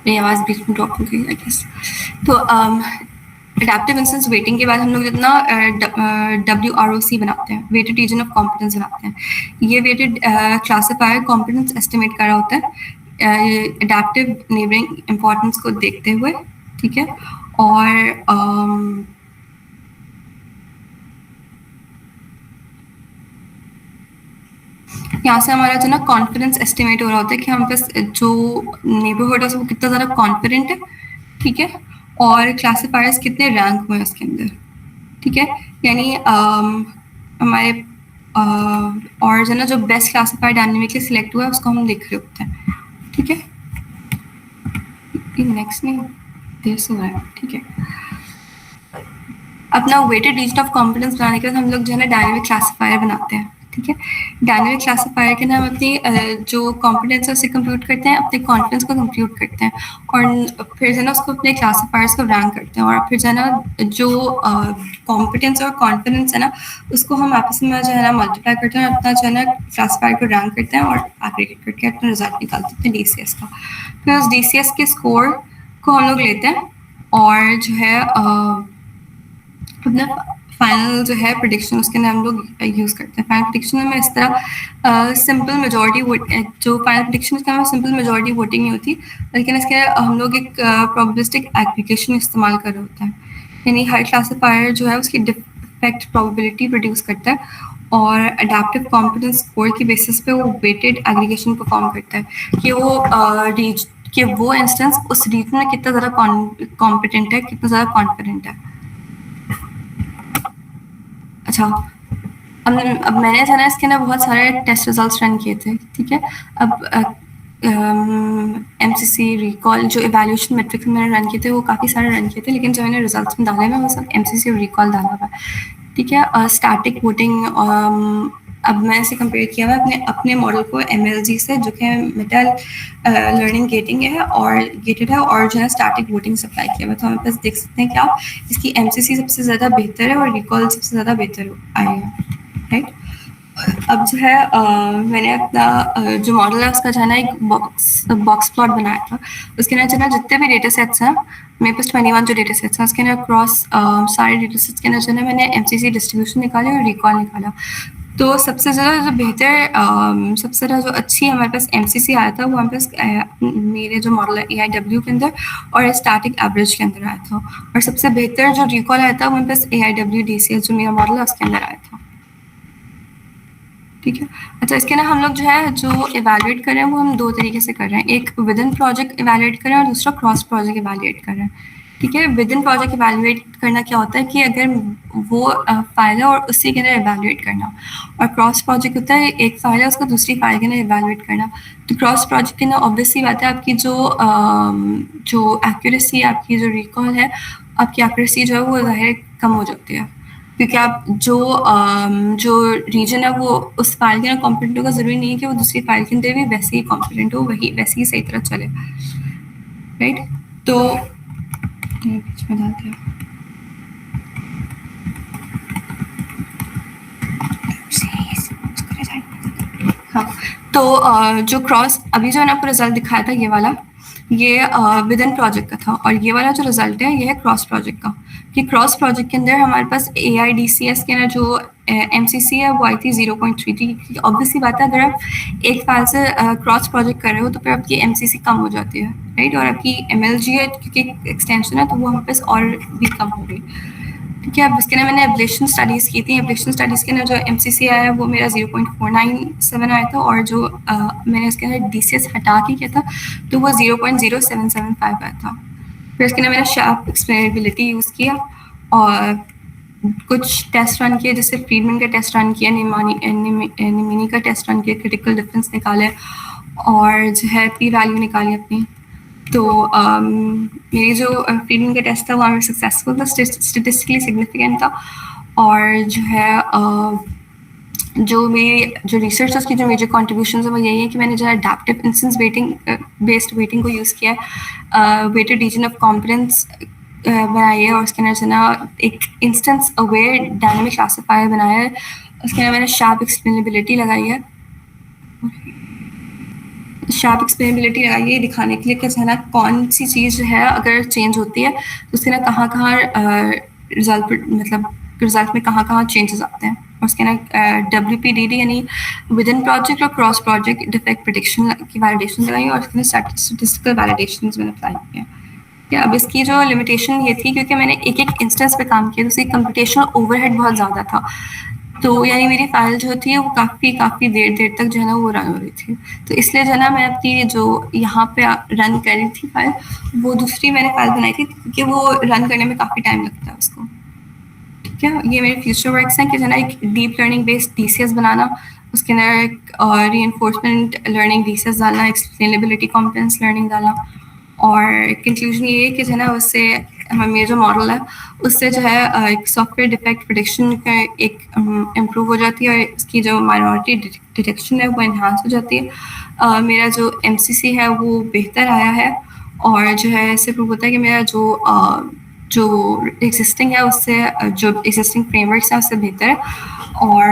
मेरी आवाज़ बीच में ड्रॉप हो गई आई गेस। तो अडेप्टिव इंस्टेंस वेटिंग के बाद हम लोग जितना WROC बनाते हैं, वेटेड रीजन ऑफ कॉम्पिटेंस बनाते हैं। ये वेटेड क्लासिफायर कॉम्पिटेंस एस्टिमेट कर रहा होता है अडेप्टिव नेबरिंग इम्पोर्टेंस को देखते हुए, ठीक है। और यहाँ से हमारा जो ना कॉन्फिडेंस एस्टिमेट हो रहा होता है कि हम पास जो नेबरहुड है वो कितना ज़्यादा कॉन्फिडेंट है, ठीक है। और क्लासिफायर्स कितने रैंक हुए हैं उसके अंदर, ठीक है। यानी हमारे और जो ना जो बेस्ट क्लासिफायर डायनेमिकली सिलेक्ट हुआ है उसको हम देख रहे होते हैं, ठीक है। नेक्स्ट नहीं देर से हो रहा है, ठीक है। अपना वेटेड रीजन ऑफ कॉम्पिटेंस बनाने के बाद हम लोग जो है ना डायनेमिक क्लासिफायर बनाते हैं, ठीक है। डायनेमिक क्लासिफायर के नाम अपनी जो कॉम्पिटेंस है उसे कंप्यूट करते हैं, अपने कॉन्फिडेंस को कंप्यूट करते हैं और फिर जो है ना उसको अपने क्लासिफायर्स को रैंक करते हैं और फिर जो है ना जो कॉम्पिटेंस और कॉन्फिडेंस है ना उसको हम आपस में जो है ना मल्टीप्लाई करते हैं और अपना जो है ना क्लासिफायर को रैंक करते हैं और एग्रीगेट करके अपना रिजल्ट निकालते हैं DCS का। फिर उस DCS के स्कोर को हम लोग लेते हैं और जो है अपना फाइनल जो है प्रेडिक्शन उसके अंदर हम लोग यूज़ करते हैं। फाइनल प्रेडिक्शन में इस तरह सिंपल मेजॉरिटी जो फाइनल प्रेडिक्शन उसके अंदर सिंपल मेजॉरिटी वोटिंग नहीं होती, लेकिन इसके हम लोग एक प्रोबेबिलिस्टिक एग्रीगेशन इस्तेमाल कर रहे होते हैं। यानी हर क्लासिफायर जो है उसकी डिफेक्ट प्रोबेबिलिटी प्रोड्यूस करता है और अडेप्टिव कॉम्पिटेंस स्कोर की बेसिस पे वो वेटेड एग्रीगेशन परफॉर्म करता है कि वो इंस्टेंस उस रीजन में कितना ज़्यादा कॉम्पिटेंट है, कितना ज़्यादा कॉन्फिडेंट है। अच्छा, अब मैंने जो है ना इसके अंदर बहुत सारे टेस्ट रिजल्ट्स रन किए थे, ठीक है। अब MCC रिकॉल जो इवैल्यूएशन मेट्रिक्स मैंने रन किए थे वो काफ़ी सारे रन किए थे, लेकिन जो मैंने रिजल्ट्स में डाले हैं वो सब MCC रिकॉल डाला हुआ है, ठीक है। स्टैटिक वोटिंग अब मैं इसे कंपेयर किया हुआ है अपने मॉडल को MLG से जो कि मेटा लर्निंग गेटिंग है और गेटेड है और जो है स्टैटिक वोटिंग सप्लाई किया हुआ है। तो हमारे पास देख सकते हैं कि आप इसकी MCC सबसे ज़्यादा बेहतर है और रिकॉल सबसे ज़्यादा बेहतर आए हैं, राइट। अब जो है मैंने अपना जो मॉडल है उसका जो है ना एक बॉक्स प्लॉट बनाया था। उसके अंदर जो है ना जितने भी डेटा सेट्स हैं, मेरे पास 21 जो डेटा सेट्स हैं उसके अंदर क्रॉस सारे डेटा सेट्स के अंदर जो है मैंने MCC डिस्ट्रीब्यूशन निकाली और रिकॉल निकाला। तो सबसे ज़्यादा जो बेहतर सबसे ज़्यादा जो अच्छी हमारे पास MCC आया था वो हमारे पास मेरे जो मॉडल है AIW के अंदर और स्टैटिक एवरेज के अंदर आया था और सबसे बेहतर जो रिकॉल आया था वो हमारे पास AIW DCS जो मेरा मॉडल है उसके अंदर आया था, ठीक है। अच्छा, इसके ना हम लोग जो है जो इवैल्यूएट कर रहे हैं वो हम दो तरीके से कर रहे हैं, एक विद इन प्रोजेक्ट इवैल्यूएट कर रहे हैं और दूसरा क्रॉस प्रोजेक्ट इवैल्यूएट कर रहे हैं, ठीक है। विद इन प्रोजेक्ट इवैल्यूएट करना क्या होता है कि अगर वो फाइल है और उसी के अंदर इवैल्यूएट करना, और क्रॉस प्रोजेक्ट होता है एक फाइल है उसको दूसरी फाइल के अंदर इवैल्यूएट करना। तो क्रॉस प्रोजेक्ट के अंदर ऑब्वियसली बात है आपकी जो एक्यूरेसी आपकी जो रिकॉल है आपकी एक्यूरेसी जो है वो ज़ाहिर कम हो जाती है, क्योंकि आप जो रीजन है वो उस फाइल के अंदर कॉम्पिटेंट होगा, ज़रूरी नहीं है कि वो दूसरी फाइल के अंदर भी वैसे ही कॉम्पिटेंट हो, वही वैसे ही सही तरह चले, राइट। तो बीच में डाल दिया। हाँ, तो जो क्रॉस अभी जो मैंने आपको रिजल्ट दिखाया था ये वाला, ये विद इन प्रोजेक्ट का था, और ये वाला जो रिजल्ट है ये है क्रॉस प्रोजेक्ट का। कि क्रॉस प्रोजेक्ट के अंदर हमारे पास AIDCS के ना जो MCC है वो आई थी 0.3। ऑब्वियसली बात है, अगर आप एक फाइल से क्रॉस प्रोजेक्ट कर रहे हो तो फिर आपकी MCC कम हो जाती है, राइट। और आपकी MLG है क्योंकि एक्सटेंशन है तो वो हमारे पास और भी कम हो गई। ठीक है, अब इसके ना मैंने एब्लेशन स्टडीज़ की थी। एब्लेशन स्टडीज़ के ना जो MCC आया है वो मेरा 0.497 आया था, और जो मैंने इसके अंदर DCS हटा के किया था तो वो 0.0775 आया था। फिर इसके ना मैंने शार्प एक्सप्लेनेबिलिटी यूज़ किया और कुछ टेस्ट रन किए, जैसे फ्रीडमैन का टेस्ट रन किया, निमिनी का टेस्ट रन किया, क्रिटिकल डिफरेंस निकाले और जो है पी वैल्यू निकाली अपनी। तो मेरी जो फ्रीडमैन का टेस्ट था वो हमें सक्सेसफुल था, स्टेटिस्टिकली सिग्निफिकेंट था। और जो है जो मेरी जो रिसर्च उसकी जो मेजर कॉन्ट्रीब्यूशन है वो यही है कि मैंने जो है adaptive instance waiting based waiting को यूज़ किया है, वेटेड रीजन ऑफ कॉम्पिटेंस बनाई है, और उसके अंदर जो ना एक इंस्टेंस अवेयर डायनेमिक क्लासिफायर बनाया है। उसके अंदर मैंने शार्प एक्सप्लेनेबिलिटी लगाई है, शार्प एक्सप्लेनेबिलिटी लगाई है दिखाने के लिए कि है ना कौन सी चीज़ जो है अगर चेंज होती है तो उसके ना कहाँ रिजल्ट मतलब रिजल्ट में कहाँ चेंजेस आते हैं। और उसके ना WPDD यानी विद इन प्रोजेक्ट और क्रॉस प्रोजेक्ट डिफेक्ट प्रिडिक्शन की वैलिडेशन लगाई, और उसके स्टैटिस्टिकल वैलिडेशन मैंने अप्लाई किया। या अब इसकी जो लिमिटेशन ये थी क्योंकि मैंने एक एक इंस्टेंस पे काम किया तो उसकी कंप्यूटेशनल ओवरहेड बहुत ज़्यादा था, तो यानी मेरी फाइल जो थी वो काफ़ी देर तक जो है ना वो रन हो रही थी। तो इसलिए जो है ना मैं अपनी जो यहाँ पे रन कर रही थी फाइल, वो दूसरी मैंने फाइल बनाई थी क्योंकि वो रन करने में काफ़ी टाइम लगता है उसको। ठीक है, ये मेरे फ्यूचर वर्क्स हैं कि जो है ना एक डीप लर्निंग बेस्ड DCS बनाना, उसके अंदर रीइंफोर्समेंट लर्निंग DCS डालना, एक्सप्लेनेबिलिटी कॉम्पिटेंस लर्निंग डालना, और कंक्लूजन ये है कि जो है ना उससे हमारा जो मॉडल है उससे जो है एक सॉफ्टवेयर डिफेक्ट प्रिडिक्शन का एक इम्प्रूव हो जाती है, और इसकी जो माइनॉरिटी डिटेक्शन है वो इन्हांस हो जाती है। मेरा जो MCC है वो बेहतर आया है, और जो है इससे प्रूव होता है कि मेरा जो एग्जिस्टिंग है उससे जो एग्जिस्टिंग फ्रेमवर्क्स हैं उससे बेहतर है। और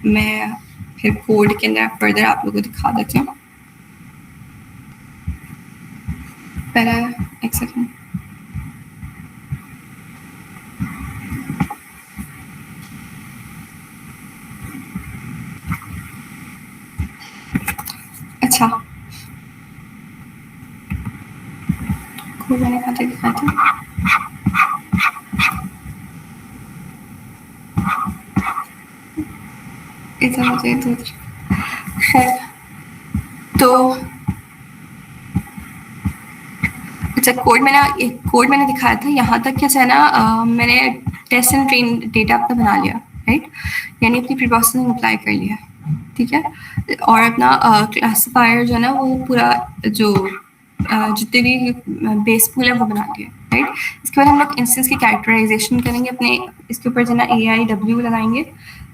मैं फिर कोड के अंदर फर्दर आप लोगों को दिखा देती हूँ। पहले एक सेकेंड, अच्छा कोड मैंने कहाँ तक दिखाया था। इधर मुझे इधर खैर, तो अच्छा कोड मैंने दिखाया था यहाँ तक कि जो है ना मैंने टेस्ट एंड ट्रेन डेटा अपना बना लिया, राइट, यानी अपनी प्री प्रोसेसिंग अप्लाई कर लिया। ठीक है, और अपना क्लासिफायर जो है ना वो पूरा जो जितने भी बेस पूल है वो बना दिया, राइट। इसके बाद हम लोग इंस्टेंस की कैरेक्टराइजेशन करेंगे अपने, इसके ऊपर जो है ना AIW लगाएंगे,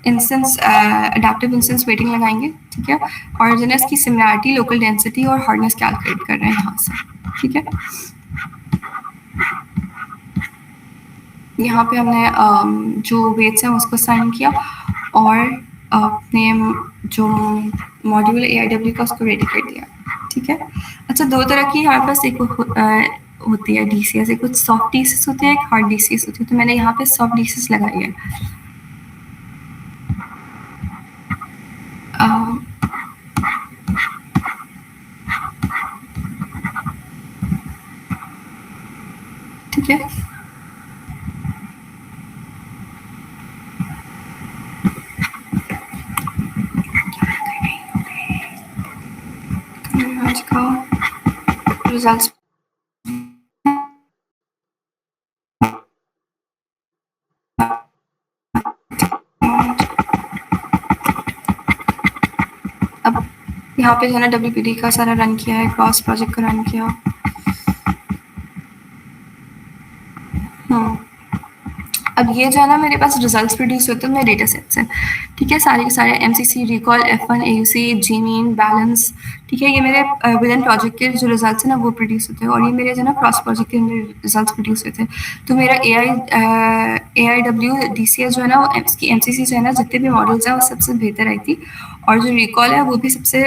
इंस्टेंस अडैप्टिव इंस्टेंस वेटिंग लगाएंगे। ठीक है, और जो है ना इसकी सिमिलैरिटी, लोकल डेंसिटी और हार्डनेस कैलकुलेट कर रहे हैं यहाँ से। ठीक है, यहाँ पे हमने जो वेट्स हैं उसको साइन किया, और अपने जो मॉड्यूल AIW का उसको रेडी कर दिया। ठीक है, अच्छा दो तरह की हमारे पास एक होती है DCS, एक कुछ सॉफ्ट DCS होती है, एक हार्ड DCS होती है। तो मैंने यहाँ पे सॉफ्ट DCS लगाई है। ठीक है, आज का रिजल्ट्स अब यहाँ पे जो है ना WPD का सारा रन किया है, क्रॉस प्रोजेक्ट का रन किया। अब ये जो है ना मेरे पास रिजल्ट्स प्रोड्यूस होते हैं मेरे डेटा सेट से, ठीक है, सारे के सारे MCC, recall, F1, AUC, G mean, balance, ठीक है, ये मेरे विद इन प्रोजेक्ट के जो रिजल्ट्स हैं ना वो प्रोड्यूस होते हैं, और ये मेरे जो है ना क्रॉस प्रोजेक्ट के रिजल्ट्स प्रोड्यूस होते हैं। तो मेरा AIWDCS जो है ना, वो इसकी एमसीसी जो है ना, जितने भी मॉडल्स हैं वो सबसे बेहतर आई थी, और जो रिकॉल है वो भी सबसे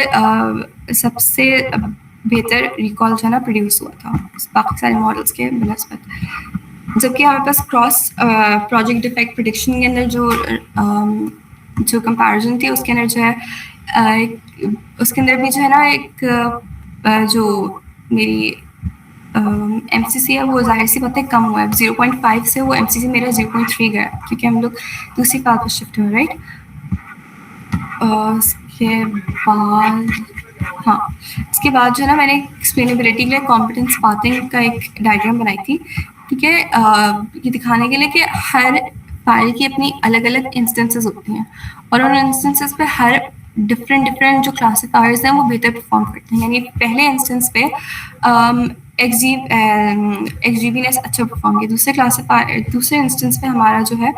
बेहतर रिकॉल जो है ना प्रोड्यूस हुआ था बाकी सारे मॉडल्स के बनस्पत। जबकि हमारे पास क्रॉस प्रोजेक्ट डिफेक्ट प्रिडिक्शन के अंदर जो कंपैरिजन थी उसके अंदर जो है उसके अंदर भी जो है ना एक जो मेरी एमसीसी है वो जाहिर सी बात है कम हुआ है, 0.5 से वो एमसीसी मेरा 0.3 गया, क्योंकि हम लोग दूसरी पाथ पर शिफ्ट हुए, राइट। उसके बाद हाँ, इसके बाद जो है ना मैंने एक्सप्लेनेबिलिटी के लिए कॉम्पिटेंस पाथिंग का एक डायग्राम बनाई थी, ठीक है, ये दिखाने के लिए कि हर फाइल की अपनी अलग अलग इंस्टेंसेस होती हैं, और उन इंस्टेंसेस पे हर डिफरेंट जो क्लासिफायर्स हैं वो बेहतर परफॉर्म करते हैं। यानी पहले इंस्टेंस पे XGB ने अच्छा परफॉर्म किया, दूसरे इंस्टेंस पे हमारा जो है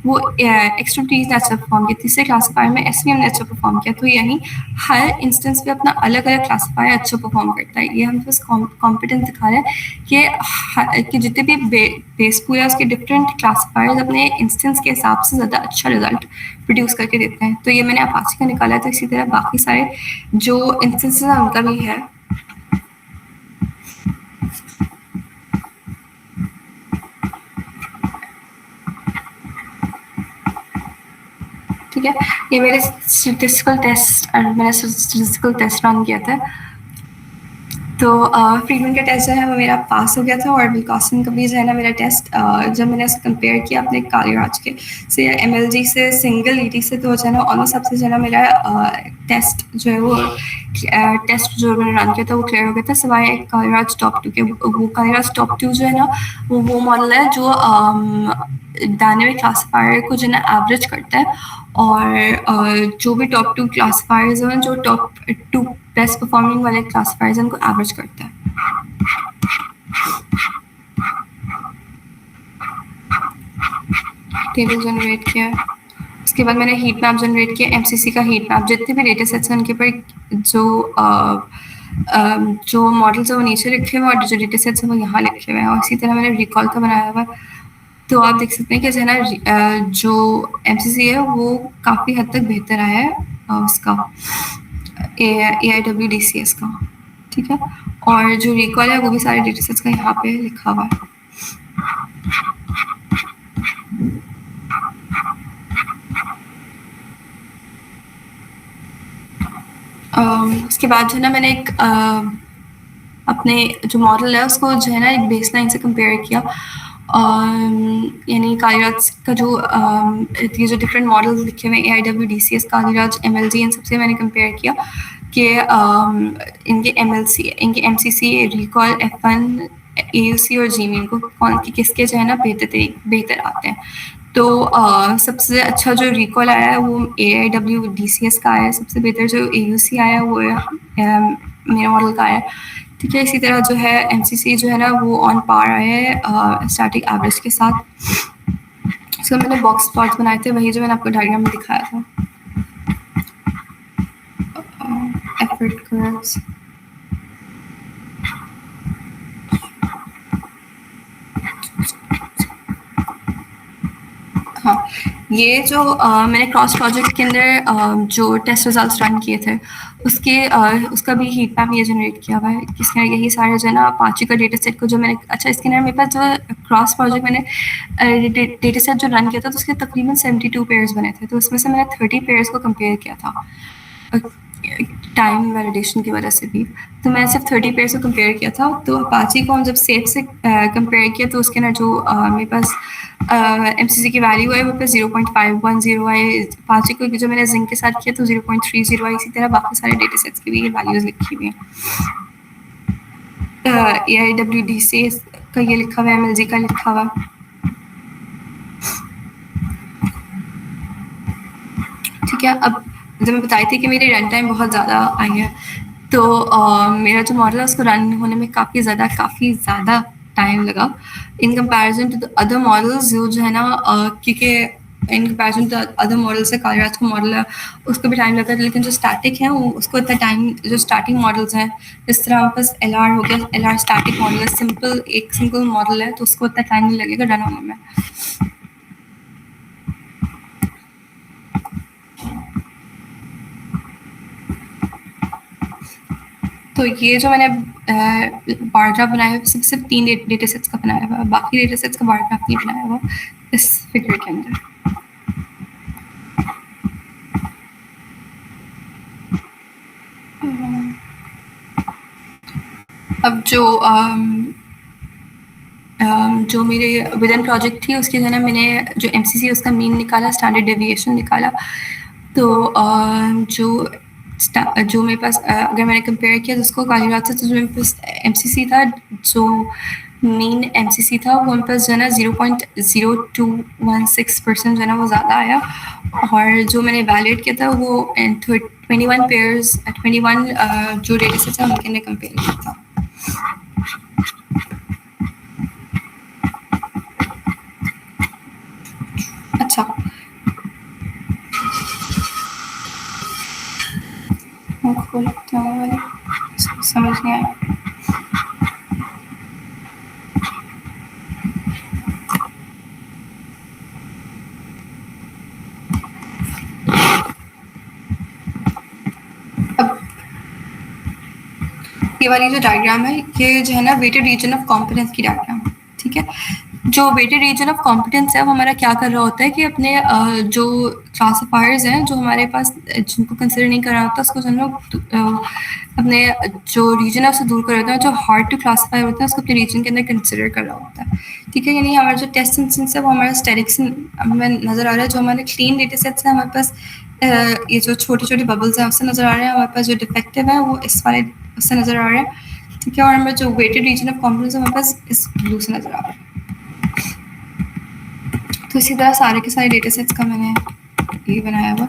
वो एक्सट्रीम ने अच्छा परफॉर्म किया, तीसरे क्लासिफायर में SVM ने अच्छा परफॉर्म किया। तो यानी हर इंस्टेंस पे अपना अलग अलग क्लासिफायर अच्छा परफॉर्म करता है। ये हम बस कॉम्पिटेंस दिखा रहे हैं कि जितने भी बेस पूल है उसके डिफरेंट क्लासिफायर्स अपने इंस्टेंस के हिसाब से ज़्यादा अच्छा रिजल्ट प्रोड्यूस करके देते हैं। तो ये मैंने अपाचे का निकाला है, तो इसी तरह बाकी सारे जो इंस्टेंसेस हैं उनका भी है। ठीक है, ये मेरे स्टैटिस्टिकल टेस्ट और मैंने स्टैटिस्टिकल टेस्ट रन किया था। तो फ्रीडमैन का टेस्ट जो है वो मेरा पास हो गया था, और विल्कॉसन का भी जो है ना मेरा टेस्ट जब मैंने उसको कंपेयर किया अपने कालीराज के से MLG से सिंगल ET से, तो जो है ना ऑलमोस्ट सबसे जो है ना मेरा टेस्ट जो है वो टेस्ट जो मैंने रन किया था वो क्लियर हो गया था, सिवाय कालीराज टॉप 2 के। वो कालीराज टॉप 2 जो है ना वो मॉडल है जो डायनेमिक क्लासिफायर को जो है ना एवरेज करता है, और जो भी टॉप 2 क्लासिफायर्स हैं, जो टॉप 2 बेस्ट परफॉर्मिंग वाले क्लासिफायर्स उनको एवरेज करता है। टेबल जनरेट किया, उसके बाद मैंने हीट मैप जनरेट किया, एमसीसी का हीट मैप, जितने भी डेटा सेट्स हैं उनके ऊपर जो मॉडल्स है वो नीचे लिखे हुए हैं, और जो डेटा सेट्स हैं वो यहाँ लिखे हुए हैं, और इसी तरह मैंने रिकॉल का बनाया हुआ है। तो आप देख सकते हैं कि जो है ना जो एमसीसी है वो काफ़ी हद तक बेहतर आया है उसका AIWDCS का, ठीक है, और जो रिकॉल है वो भी सारे डेटा सेट्स का यहाँ पे लिखा हुआ है। उसके बाद जो है ना मैंने एक अपने जो मॉडल है उसको जो है ना एक बेसलाइन से कंपेयर किया, यानी कालीराज का ये जो डिफरेंट मॉडल्स लिखे हुए AIWDCS, कालीराज, MLG, इन सबसे मैंने कंपेयर किया कि इनके MCC, रिकॉल, F1, AUC और जीमीन को किसके जो है ना बेहतर आते हैं। तो सबसे अच्छा जो रिकॉल आया है वो AIWDCS का आया है, सबसे बेहतर जो AUC आया है वो मेरा मॉडल का आया है, ठीक है। इसी तरह जो है MCC जो है ना वो ऑन पार आया है स्टैटिक एवरेज के साथ। इसको मैंने बॉक्स प्लॉट्स बनाए थे, वही जो मैंने आपको डायग्राम में दिखाया था। एफर्ट कर्व्स, हाँ, ये जो मैंने क्रॉस प्रोजेक्ट के अंदर जो टेस्ट रिजल्ट्स रन किए थे उसका भी हीट मैप ये जनरेट किया हुआ है। इसके अंदर यही सारे जो है ना अपाचे का डेटा सेट को जो मैंने इसके अंदर मेरे पास जो क्रॉस प्रोजेक्ट मैंने डेटा सेट जो रन किया था तो उसके तकरीबन 72 पेयर्स बने थे, तो उसमें से मैंने 30 पेयर्स को कंपेयर किया था टाइम वैलिडेशन की वजह से भी। तो मैंने सिर्फ 30 पेयर्स को कंपेयर किया था। तो अपाचे को हम जब सेफ से कंपेयर किया तो उसके अंदर जो मेरे पास MCC की वैल्यू है वो पे 0.510 आई, अपाचे को जो मैंने जिंक के साथ किया तो 0.30 आई। इसी तरह बाकी सारे डेटा सेट्स की भी ये वैल्यूज लिखी हुई हैं। AIWDCS का ये लिखा हुआ है, MLG का लिखा हुआ, ठीक है। अब जब मैं बताई थी कि मेरी रन टाइम बहुत ज़्यादा आई है, तो मेरा जो मॉडल है उसको रन होने में काफ़ी ज़्यादा टाइम लगा in comparison to the other models जो है ना, क्योंकि in comparison to other models है, कालराज का मॉडल है उसको भी टाइम लगा, लेकिन जो स्टैटिक है वो उसको इतना टाइम, जो स्टार्टिंग मॉडल्स हैं जिस तरह हमारे पास एल हो गया, एल स्टैटिक मॉडल है, सिंपल एक सिंगल मॉडल है तो उसको इतना टाइम नहीं लगेगा रन होने में। तो ये जो मैंने बार ग्राफ बनाया है सिर्फ 3 डेटा सेट्स का बनाया हुआ है, बाकी डेटा सेट्स का बार ग्राफ नहीं बनाया हुआ इस फिगर के अंदर। अब जो मेरे विदन प्रोजेक्ट थी उसके जो है ना, मैंने जो एमसीसी उसका मीन निकाला, स्टैंडर्ड डेविएशन निकाला। तो जो मेरे पास अगर मैंने कंपेयर किया तो उसको कालीराज से, तो जो मेरे पास एमसीसी था, जो मेन एमसीसी था वो मेरे पास जो है ना 0.0216% जो है ना वो ज़्यादा आया, और जो मैंने वैलिडेट किया था वो 21 पेयर्स 21 जो डेटा सेट्स है उनके मैंने कंपेयर किया था। अच्छा, समझ नहीं आया। ये वाली जो डायग्राम है ये जो है ना वेटेड रीजन ऑफ कॉम्पिटेंस की डायग्राम, ठीक है। जो वेटेड रीजन ऑफ कॉम्पिटेंस है वो हमारा क्या कर रहा होता है कि अपने जो क्लासिफायर्स हैं जो हमारे पास जिनको कंसिडर नहीं कर रहा होता उसको हम लोग अपने जो रीजन है उससे दूर कर देते हैं, जो हार्ड टू क्लासीफाई होता है उसको अपने रीजन के अंदर कंसिडर कर रहा होता है, ठीक है। यानी हमारा जो टेस्ट इंस्टेंस है वो हमारा स्टैटिक्स हमें नज़र आ रहा है, जो हमारे क्लीन डेटा सेट्स हैं हमारे पास ये जो छोटी छोटी बबल्स हैं उससे नज़र आ रहे हैं, हमारे पास जो डिफेक्टिव है वो इस वाले उससे नज़र आ रहे हैं, ठीक है। और हमारे जो वेटेड रीजन ऑफ कॉम्पिटेंस है हमारे पास इस ब्लू से नज़र आ रहा है। तो इसी तरह सारे के सारे डेटा सेट्स का मैंने ये बनाया हुआ।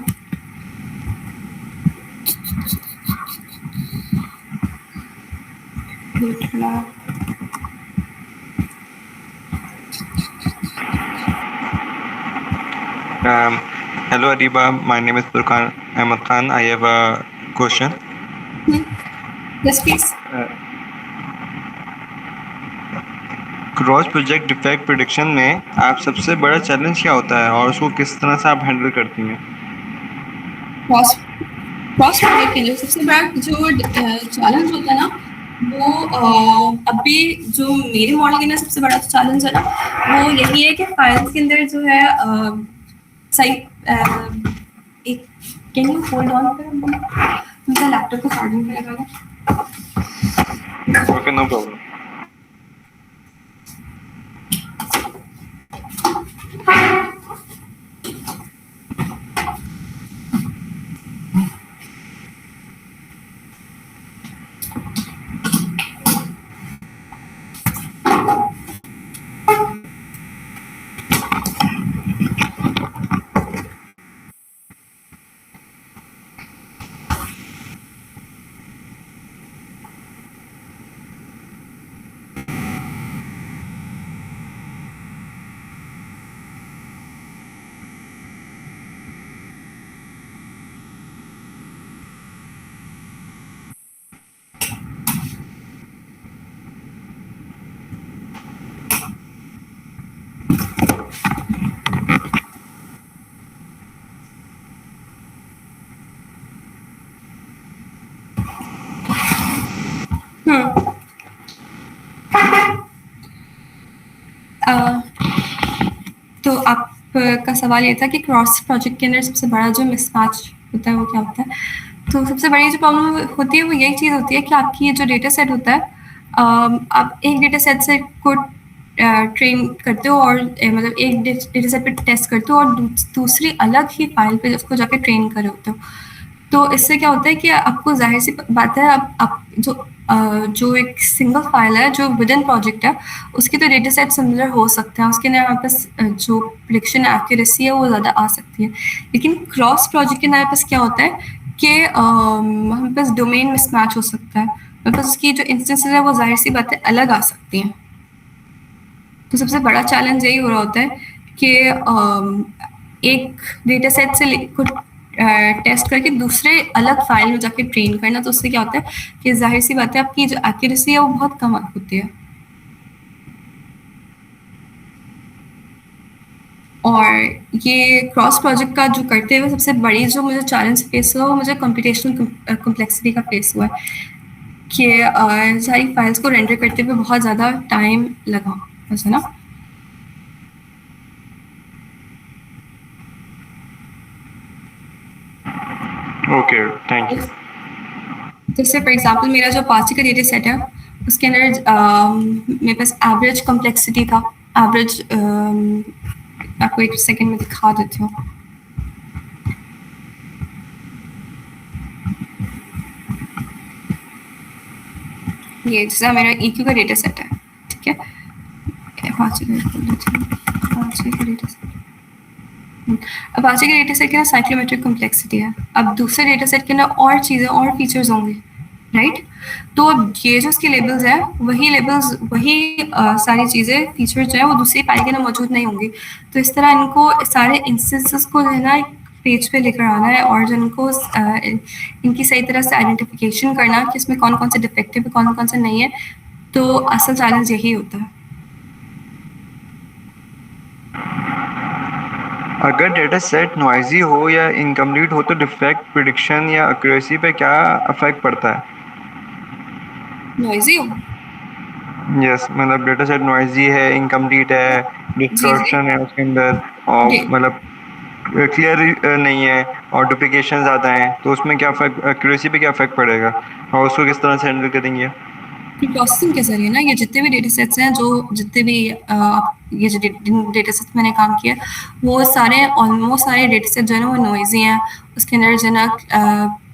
Hello Adiba, my name is Furqan Ahmed Khan. I have a question. Yes, please. Cross project defect prediction में आप सबसे बड़ा चैलेंज क्या होता है और उसको किस तरह से आप हैंडल करती हैं? क्रॉस प्रोजेक्ट के लिए सबसे बड़ा जो चैलेंज होता है ना वो अभी जो मेरे मॉडल के अंदर सबसे बड़ा चैलेंज है ना वो यही है कि फाइल्स के अंदर जो है सही एक कैन यू होल्ड ऑन पर उनका लैपटॉप को चार्जिंग पे लगाना। Okay, no problem. तो आपका सवाल ये था कि क्रॉस प्रोजेक्ट के अंदर सबसे बड़ा जो मिसमैच होता है वो क्या होता है। तो सबसे बड़ी जो प्रॉब्लम होती है वो यही चीज़ होती है कि आपकी ये जो डेटा सेट होता है आप एक डेटा सेट से को ट्रेन करते हो और मतलब एक डेटा सेट पे टेस्ट करते हो और दूसरी अलग ही फाइल पे उसको जाके ट्रेन कर रहे होते हो। तो इससे क्या होता है कि आपको ज़ाहिर सी बात है आप जो एक सिंगल फाइल है जो विद इन प्रोजेक्ट है उसके तो डेटा सेट सिमिलर हो सकते हैं, उसके अंदर हमारे पास जो प्रेडिक्शन एक्यूरेसी है वो ज़्यादा आ सकती है। लेकिन क्रॉस प्रोजेक्ट के हमारे पास क्या होता है कि हमारे पास डोमेन मिसमैच हो सकता है, हमारे पास उसकी जो इंस्टेंसेस है वो ज़ाहिर सी बात है अलग आ सकती हैं। तो सबसे बड़ा चैलेंज यही हो रहा होता है कि एक डेटा सेट से कुछ टेस्ट करके दूसरे अलग फाइल में जाके ट्रेन करना, तो उससे क्या होता है कि जाहिर सी बात है आपकी जो एक्यूरेसी है वो बहुत कम होती है। और ये क्रॉस प्रोजेक्ट का जो करते हुए सबसे बड़ी जो मुझे चैलेंज फेस हुआ वो मुझे कंप्यूटेशनल कॉम्प्लेक्सिटी का फेस हुआ है कि सारी फाइल्स को रेंडर करते हुए बहुत ज़्यादा टाइम लगा, ऐसा ना। Okay, thank you. जैसे फॉर एग्जांपल मेरा जो अपाचे का डेटा सेट है उसके अंदर मेरे पास एवरेज कॉम्प्लेक्सिटी था। एवरेज आपको एक सेकंड में दिखा देती हूँ। ये जैसा मेरा EQ का डेटा सेट है, ठीक है। अपाचे का डेटा सेट, अपाचे के डेटा सेट के ना साइक्लोमेट्रिक कॉम्प्लेक्सिटी है। अब दूसरे डेटा सेट के अंदर और चीज़ें और फीचर्स होंगे, राइट। तो ये जो इसके लेबल्स हैं वही लेबल्स वही सारी चीज़ें फीचर्स जो है वो दूसरी फाइल के अंदर मौजूद नहीं होंगी। तो इस तरह इनको सारे इंस्टेंसेस को जो है ना पेज पे लेकर आना है और जो इनको इनकी सही तरह से आइडेंटिफिकेशन करना कि इसमें कौन कौन से डिफेक्टिव है कौन कौन से नहीं है, तो असल चैलेंज यही होता है। अगर डेटा सेट नॉइजी हो या इनकम्प्लीट हो तो डिफेक्ट प्रिडिक्शन या एक्यूरेसी पे क्या अफेक्ट पड़ता है? नॉइजी हो? यस, मतलब डेटा सेट नॉइजी है, इनकम्प्लीट है, डिस्टॉर्शन है उसके अंदर, और जी। मतलब क्लियर नहीं है और डुप्लीकेशन ज़्यादा हैं, तो उसमें क्या एक्यूरेसी पे क्या अफेक्ट पड़ेगा और उसको किस तरह से हैंडल करेंगे? प्रोसेसिंग के जरिए ना ये जितने भी डेटा सेट्स हैं, जो जितने भी ये जो डेटा सेट्स मैंने काम किया वो सारे ऑलमोस्ट सारे डेटा सेट जो है ना वो नॉइजी हैं। उसके अंदर जो है ना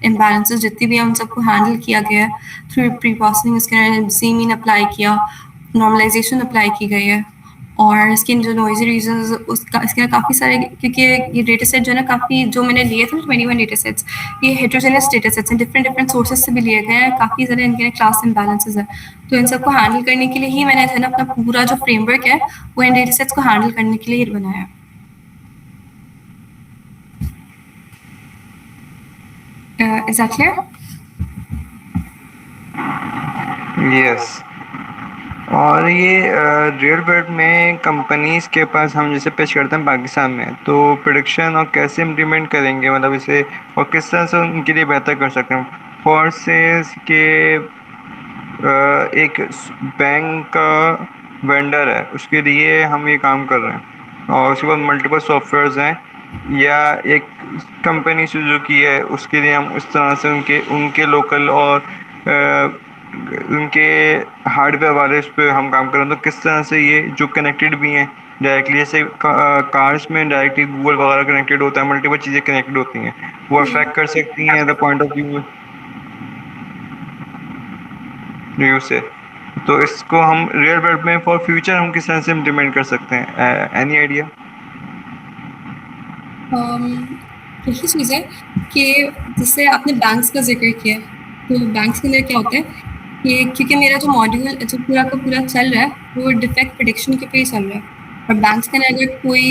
इम्बैलेंसेस जितनी भी हैं उन सबको हैंडल किया गया है थ्रू प्री प्रोसेसिंग। उसके अंदर ज़ीमीन अप्लाई किया, नॉर्मलाइजेशन अप्लाई की गई है और इसके जो नॉइजी रीजंस उसका इसके काफ़ी सारे, क्योंकि ये डेटा सेट जो है ना काफ़ी जो मैंने लिए थे 21 डेटा सेट्स, ये हेट्रोजेनियस डेटा सेट्स हैं, डिफरेंट डिफरेंट सोर्सेज से भी लिए गए हैं, काफ़ी सारे इनके क्लास इम्बैलेंसेस हैं। तो इन सबको हैंडल करने के लिए ही मैंने जो है ना अपना पूरा जो फ्रेमवर्क है वो इन डेटा सेट्स को हैंडल करने के लिए ही बनाया है। Is that clear? यस। और ये रियल वर्ल्ड में कंपनीज के पास हम जैसे पेश करते हैं पाकिस्तान में, तो प्रोडक्शन और कैसे इम्प्लीमेंट करेंगे, मतलब इसे और किस तरह से उनके लिए बेहतर कर सकते हैं? फोर्सेस के एक बैंक का वेंडर है, उसके लिए हम ये काम कर रहे हैं, और उसके बाद मल्टीपल सॉफ्टवेयर्स हैं, या एक कंपनी सुजुकी है उसके लिए हम इस तरह से उनके लोकल और उनके हार्डवेयर वाले इस पे हम काम कर रहे हैं, तो किस तरह से ये जो कनेक्टेड भी हैं डायरेक्टली, जैसे कार्स में डायरेक्टली गूगल वगैरह कनेक्टेड होता है, मल्टीपल चीज़ें कनेक्टेड होती हैं, वो अफेक्ट कर सकती हैं द पॉइंट ऑफ व्यू से। तो इसको हम रियल वर्ल्ड में फॉर फ्यूचर हम किस तरह से इम्प्लीमेंट कर सकते हैं? Any idea? यही चीज़ है कि जैसे आपने बैंक्स का जिक्र किया, तो बैंक्स के अंदर क्या होता है कि क्योंकि मेरा जो मॉड्यूल जो पूरा का पूरा चल रहा है वो डिफेक्ट प्रिडिक्शन के पे ही चल रहा है, और बैंक्स के अंदर अगर कोई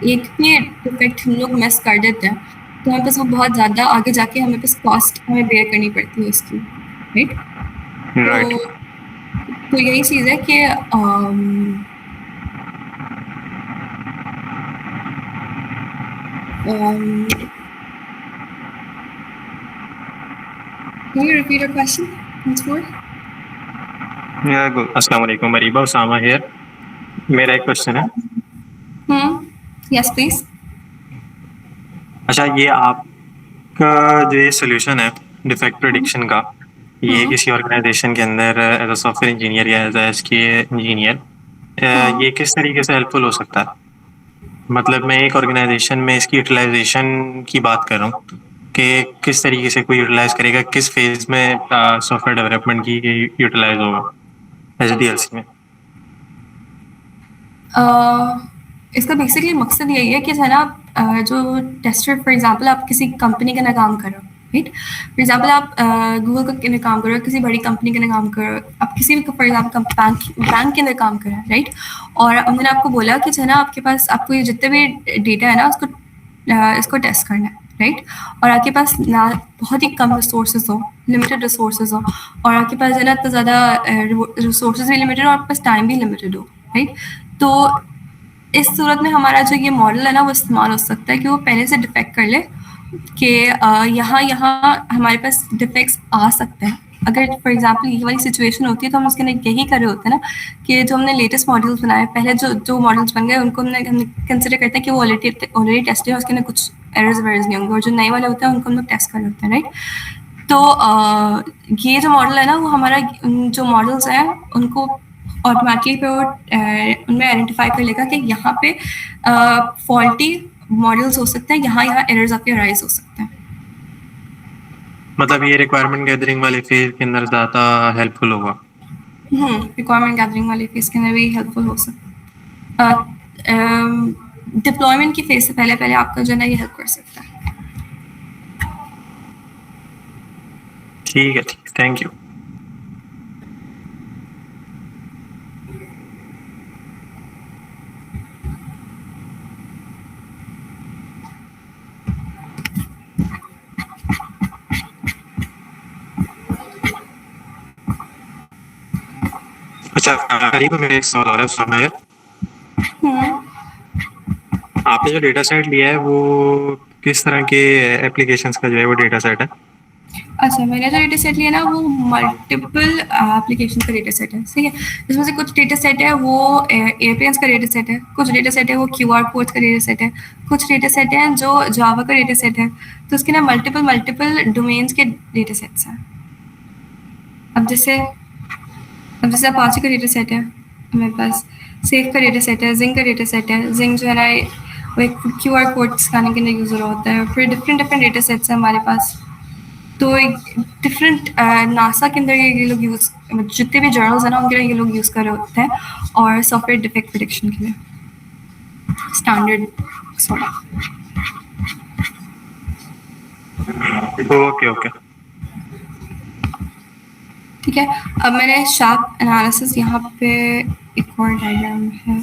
एक भी डिफेक्ट हम लोग मिस कर देते हैं तो हमें पास वो बहुत ज़्यादा आगे जाके हमें पास कॉस्ट हमें बेयर करनी पड़ती है उसकी, राइट। राइट। तो यही चीज़ है कि can you repeat your question once more? या गुड। अस्सलाम वालेकुम मरीबा, उसामा हियर। मेरा एक क्वेश्चन है। Yes please. अच्छा, ये आपका जो ये सोल्यूशन है डिफेक्ट प्रिडिक्शन का, ये किसी ऑर्गेनाइजेशन के अंदर एज अ सॉफ्टवेयर इंजीनियर या एज अ एसक्यू इंजीनियर ये किस तरीके से हेल्पफुल हो सकता है? मतलब मैं एक ऑर्गेनाइजेशन में इसकी यूटिलाइजेशन की बात कर रहा हूँ कि किस तरीके से कोई यूटिलाइज करेगा, किस फेज में सॉफ्टवेयर डेवलपमेंट की यूटिलाइज होगा एचडीएलसी में। इसका बेसिकली मकसद यही है कि है ना जो टेस्टर फॉर एग्जांपल आप किसी कंपनी के ना काम कर रहे हो, राइट। फॉर एग्जाम्पल आप गूगल के अंदर काम कर रहे हो, किसी बड़ी कंपनी के अंदर काम कर रहे हो, आप किसी भी फॉर एग्जाम्पल बैंक के अंदर काम कर रहे हैं, राइट। और उन्होंने आपको बोला कि जो है ना आपके पास आपको ये जितने भी डेटा है ना उसको इसको टेस्ट करना है, राइट। और आपके पास ना बहुत ही कम रिसोर्सेज हो, लिमिटेड रिसोर्सेज हो, और आपके पास है ना इतना ज़्यादा रिसोर्सेज भी लिमिटेड हो और आपके पास टाइम भी लिमिटेड हो, राइट। तो इस सूरत में हमारा जो ये मॉडल है ना वो इस्तेमाल हो सकता है कि वो पहले से डिटेक्ट कर ले कि यहाँ यहाँ हमारे पास डिफेक्ट्स आ सकते हैं। अगर फॉर एग्जांपल ये वाली सिचुएशन होती है तो हम उसके अंदर यही कर रहे होते हैं ना कि जो हमने लेटेस्ट मॉडल्स बनाए, पहले जो मॉडल्स बन गए उनको हमने कंसिडर करते हैं कि वो ऑलरेडी टेस्टेड है, उसके अंदर कुछ एरर्स वेरर्स नहीं होंगे, और जो नए वाले होते हैं उनको हम लोग टेस्ट कर रहे होते हैं, राइट। तो ये जो मॉडल है ना वो हमारा जो मॉडल्स हैं उनको ऑटोमेटिकली पे वो उनमें आइडेंटिफाई कर लेगा कि यहाँ पे फॉल्टी मॉडल्स हो सकते हैं, यहाँ यहाँ एरर्स आपके अराइज हो सकते हैं। मतलब ये रिक्वायरमेंट गैदरिंग वाले फेज के अंदर ज़्यादा हेल्पफुल होगा। रिक्वायरमेंट गैदरिंग वाले फेज के अंदर भी हेल्पफुल हो सकता है। डिप्लॉयमेंट की फेज से पहले पहले आपका जो है ना ये हेल्प कर सकता है। ठीक है, थैंक यू। अच्छा, करीब मेरे एक सवाल आ रहा है उसमें, आपने जो डेटा सेट लिया है वो किस तरह के एप्लीकेशंस का जो है वो डेटा सेट है? अच्छा, मैंने जो डेटा सेट लिया ना वो मल्टीपल एप्लीकेशन का डेटा सेट है, ठीक है। इसमें से कुछ डेटा सेट है वो एयरप्लेन्स का डेटा सेट है, कुछ डेटा सेट है वो QR कोड्स का डेटा सेट है, कुछ डेटा सेट है जो जावा का डेटा सेट है। तो उसके ना मल्टीपल डोमेन्स के डेटा सेट्स हैं। अब जैसे अपाचे का डेटा सेट है हमारे पास, सेफ का डेटा सेट है, जिंग का डेटा सेट है। जिंग जो है ना वो एक QR कोड स्कैनिंग के अंदर यूज हो रहा होता है। फिर डिफरेंट डेटा सेट्स हैं हमारे पास। तो एक डिफरेंट नासा के अंदर ये लोग यूज, जितने भी जर्नल्स हैं ना उनके लिए ये लोग यूज कर रहे होते हैं, और सॉफ्टवेयर डिफेक्ट प्रेडिक्शन के लिए स्टैंडर्ड सॉर्ट। ओके। ठीक है। अब मैंने शार्प एनालिसिस यहाँ पे एक और डायग्राम है,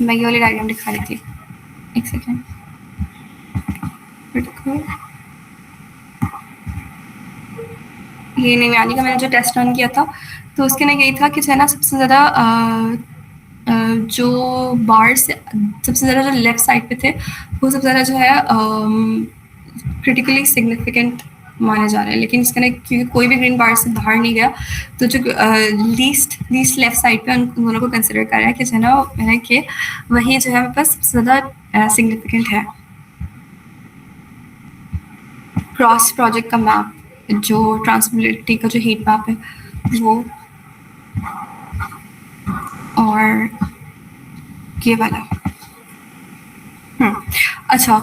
मैं ये वाली डायग्राम दिखा रही थी, एक सेकेंड। ये निम्यानी का मैंने जो टेस्ट रन किया था तो उसके अंदर यही था कि जो है ना सबसे ज़्यादा जो बार से सबसे ज़्यादा जो लेफ्ट साइड पे थे वो सबसे ज़्यादा जो है क्रिटिकली सिग्निफिकेंट माने जा रहे हैं, लेकिन इसके अंदर क्योंकि कोई भी ग्रीन बार से बाहर नहीं गया तो जो लीस्ट लेफ्ट साइड पे उन दोनों को कंसिडर कर रहा है कि जो है ना मैंने कि वही जो है मेरे पास सबसे ज़्यादा सिग्निफिकेंट है। क्रॉस प्रोजेक्ट का मैप, जो ट्रांसमिलिटी का जो हीट मैप है वो, और ये वाला। अच्छा,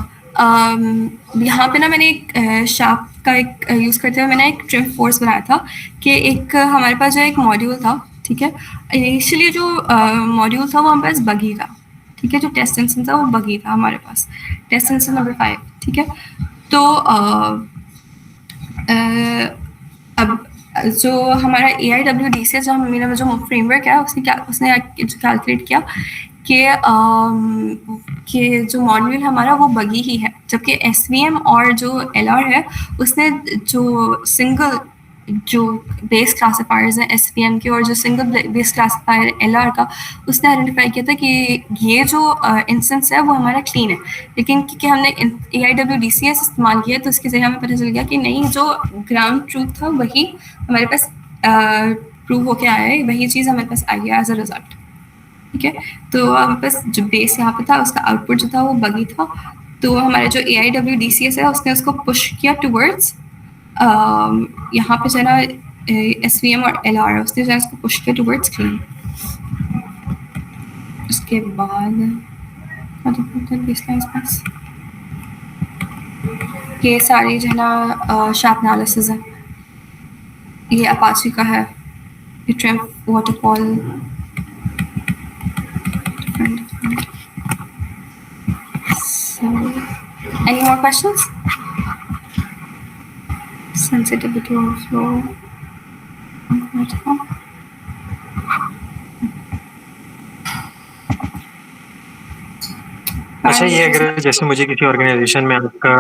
यहाँ पे ना मैंने एक शार्प का एक यूज़ करते हुए मैंने एक ट्रिम फोर्स बनाया था कि एक हमारे पास जो एक मॉड्यूल था, ठीक है। इनिशियली जो मॉड्यूल था वो हमारे पास बगी था, ठीक है। जो टेस्ट इंस्टेंस था वो बगी था हमारे पास, टेस्ट इंस्टेंस नंबर 5, ठीक है। तो अब जो हमारा AIWDCS जो मेरा जो फ्रेमवर्क है उसने कैलकुलेट किया कि जो मॉड्यूल हमारा वो बगी ही है, जबकि SVM और जो LR है उसने जो सिंगल जो बेस क्लासिफायर्स हैं SVM के और जो सिंगल बेस क्लासिफायर LR का, उसने आइडेंटिफाई किया था कि ये जो इंस्टेंस है वो हमारा क्लीन है। लेकिन क्योंकि हमने AIWDCS इस्तेमाल किया तो इसके जरिए हमें पता चल गया कि नहीं, जो ग्राउंड ट्रूथ था वही हमारे पास प्रूव होके आया है, वही चीज़ हमारे पास आई है एज अ रिजल्ट, ठीक है। तो हमारे पास जो बेस यहाँ पे था उसका आउटपुट जो था वो बगी था, तो हमारे जो AIWDCS है उसने उसको पुश किया टूवर्ड्स यहाँ पे जो है ना SVM और LR उसने जो है उसको पुश किया टूवर्ड्स क्लीन। उसके बाद ये सारी जो है ना शार्प एनालिसिस है, ये अपाची का है, ये trim waterfall. So, any more questions? sensitivity also. अच्छा, ये अगर जैसे मुझे किसी ऑर्गेनाइजेशन में आपका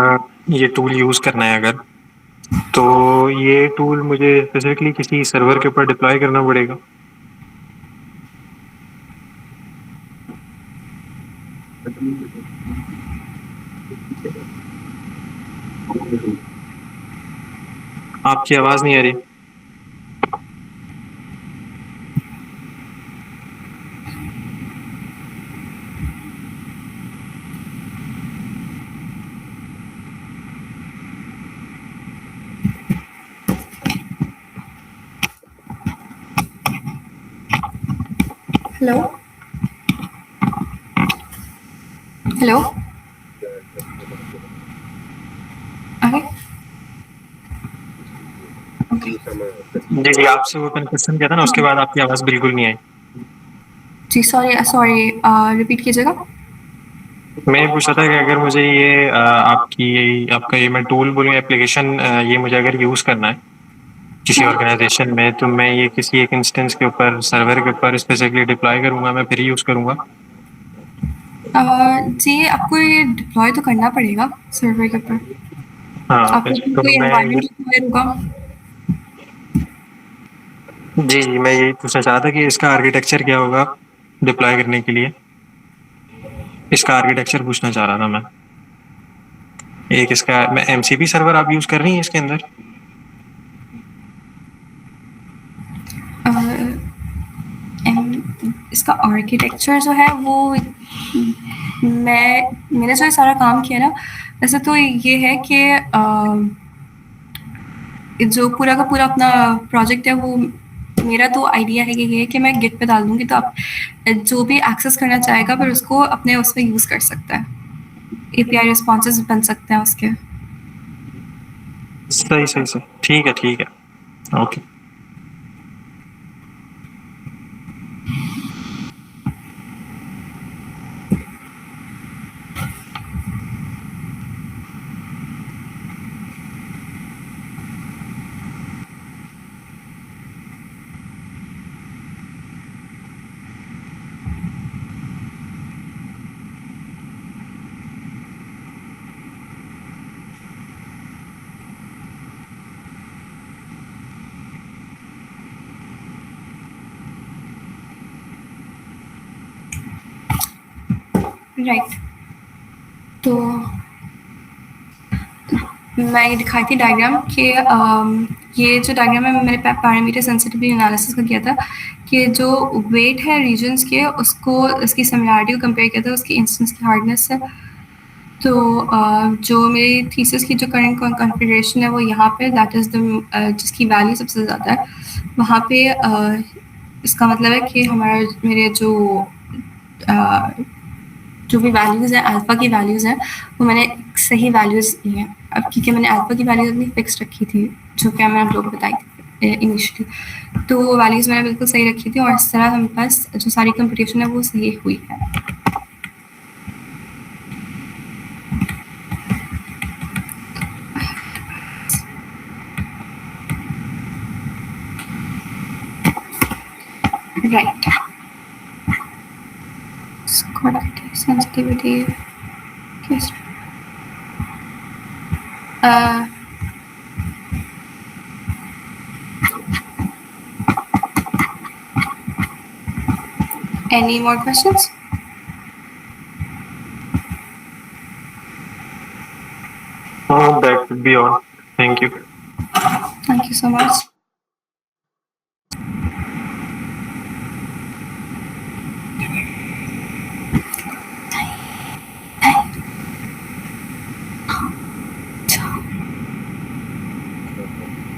ये टूल यूज़ करना है अगर, तो ये टूल मुझे स्पेसिफिकली किसी सर्वर के ऊपर डिप्लॉय करना पड़ेगा? आपकी आवाज़ नहीं आ रही। Hello? Hello? Okay. जी, जी, आपसे वो मैंने क्वेश्चन किया था ना, उसके बाद आपकी आवाज़ बिल्कुल नहीं आई। जी सॉरी, रिपीट कीजिएगा। मैं ये पूछ रहा था कि अगर मुझे ये आपका ये मैं टूल बोलूँ एप्लीकेशन, ये मुझे अगर यूज़ करना है किसी ऑर्गेनाइजेशन में, तो मैं ये किसी एक इंस्टेंस के ऊपर सर्वर के ऊपर स्पेसिफिकली डिप्लॉय करूँगा, मैं फिर यूज़ करूँगा? जी, आपको ये डिप्लॉय तो करना पड़ेगा सर्वर के ऊपर। हाँ, आपको तो कोई मैं एनवायरनमेंट रिक्वायर होगा। जी, जी, मैं यही पूछना चाह रहा था कि इसका आर्किटेक्चर क्या होगा डिप्लॉय करने के लिए? इसका आर्किटेक्चर पूछना चाह रहा था मैं। एक इसका मैं एमसीपी सर्वर आप यूज़ कर रही हैं इसके अंदर? इसका आर्किटेक्चर जो है वो मैंने जो ये सारा काम किया ना, वैसे तो ये है कि जो पूरा का पूरा अपना प्रोजेक्ट है वो मेरा तो आइडिया है कि ये कि मैं गिट पे डाल दूँगी, तो आप जो भी एक्सेस करना चाहेगा फिर उसको अपने उसमें यूज़ कर सकता है। एपीआई रिस्पॉन्सेज़ बन सकते हैं उसके। सही। ठीक है। ओके। राइट। तो मैं ये दिखाई थी डायग्राम कि ये जो डायग्राम है मैंने पैरामीटर सेंसिटिविटी एनालिसिस का किया था कि जो वेट है रीजन्स के उसको उसकी सिमिलैरिटी को कंपेयर किया था उसकी इंस्टेंस की हार्डनेस से। तो जो मेरी थीसिस की जो करंट कॉन्फ़िगरेशन है वो यहाँ पे दैट इज़ द जिसकी वैल्यू सबसे ज़्यादा है वहाँ पे इसका मतलब है कि हमारा मेरे जो भी वैल्यूज़ हैं अल्फ़ा की वैल्यूज़ हैं वो मैंने सही वैल्यूज़ ली हैं। अब क्योंकि मैंने अल्फ़ा की वैल्यूज़ अपनी फिक्स रखी थी जो कि मैंने आप लोगों को बताई थी इनिशियली, तो वो वैल्यूज़ मैंने बिल्कुल सही रखी थी और इस तरह हमारे पास जो सारी कंप्यूटेशन है वो सही हुई है। Right. Scotty sensitivity. Yes. Any more questions? Oh, that would be all. Thank you. Thank you so much.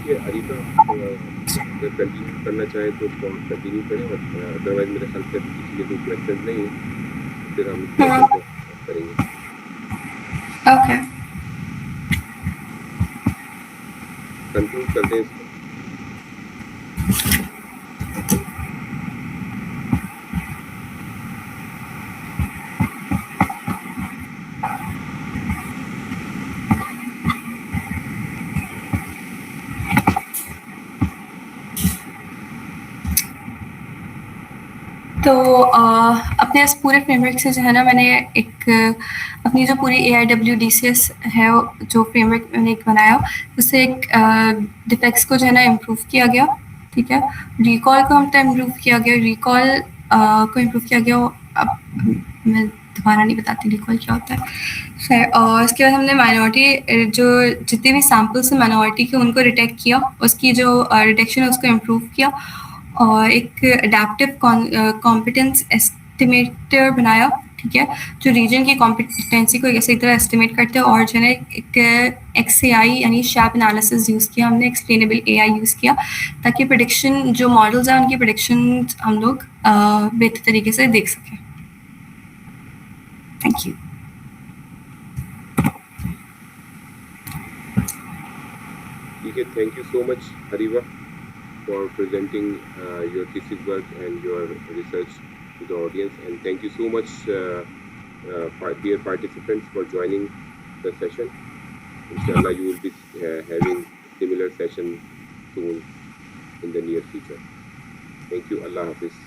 ये हरिता अगर कंटिन्यू करना चाहे तो कंटिन्यू करें, और अदरवाइज मेरे ख्याल से किसी के कोई क्वेश्चन नहीं है, फिर हम सेशन को करेंगे। Okay. कंक्लूड करते हैं इसको। तो अपने इस पूरे फ्रेमवर्क से जो है ना मैंने एक अपनी जो पूरी AIWDCS है जो फ्रेमवर्क मैंने एक बनाया उससे एक डिफेक्ट्स को जो है ना इम्प्रूव किया गया, ठीक है। रिकॉल को हम तो इम्प्रूव किया गया, रिकॉल को इम्प्रूव किया गया। अब मैं दोबारा नहीं बताती रिकॉल क्या होता है। फिर और इसके बाद हमने माइनॉरिटी जो जितने भी सैम्पल्स हैं माइनॉरिटी के उनको डिटेक्ट किया, उसकी जो डिटेक्शन है उसको इम्प्रूव किया और एक अडेप्टिव कॉम्पिटेंस एस्टिमेटर बनाया, ठीक है, जो रीजन की कॉम्पिटेंसी को सही तरह एस्टिमेट करते हैं। और जो है एक XAI यानी शैप एनालिसिस यूज़ किया हमने, एक्सप्लेनेबल AI यूज़ किया, ताकि प्रेडिक्शन जो मॉडल्स हैं उनकी प्रेडिक्शन हम लोग बेहतर तरीके से देख सकें। Thank you. ठीक है, थैंक यू सो मच हरीवा for presenting your thesis work and your research to the audience, and thank you so much dear participants for joining the session. Inshallah you will be having similar session soon in the near future. Thank you. Allah Hafiz.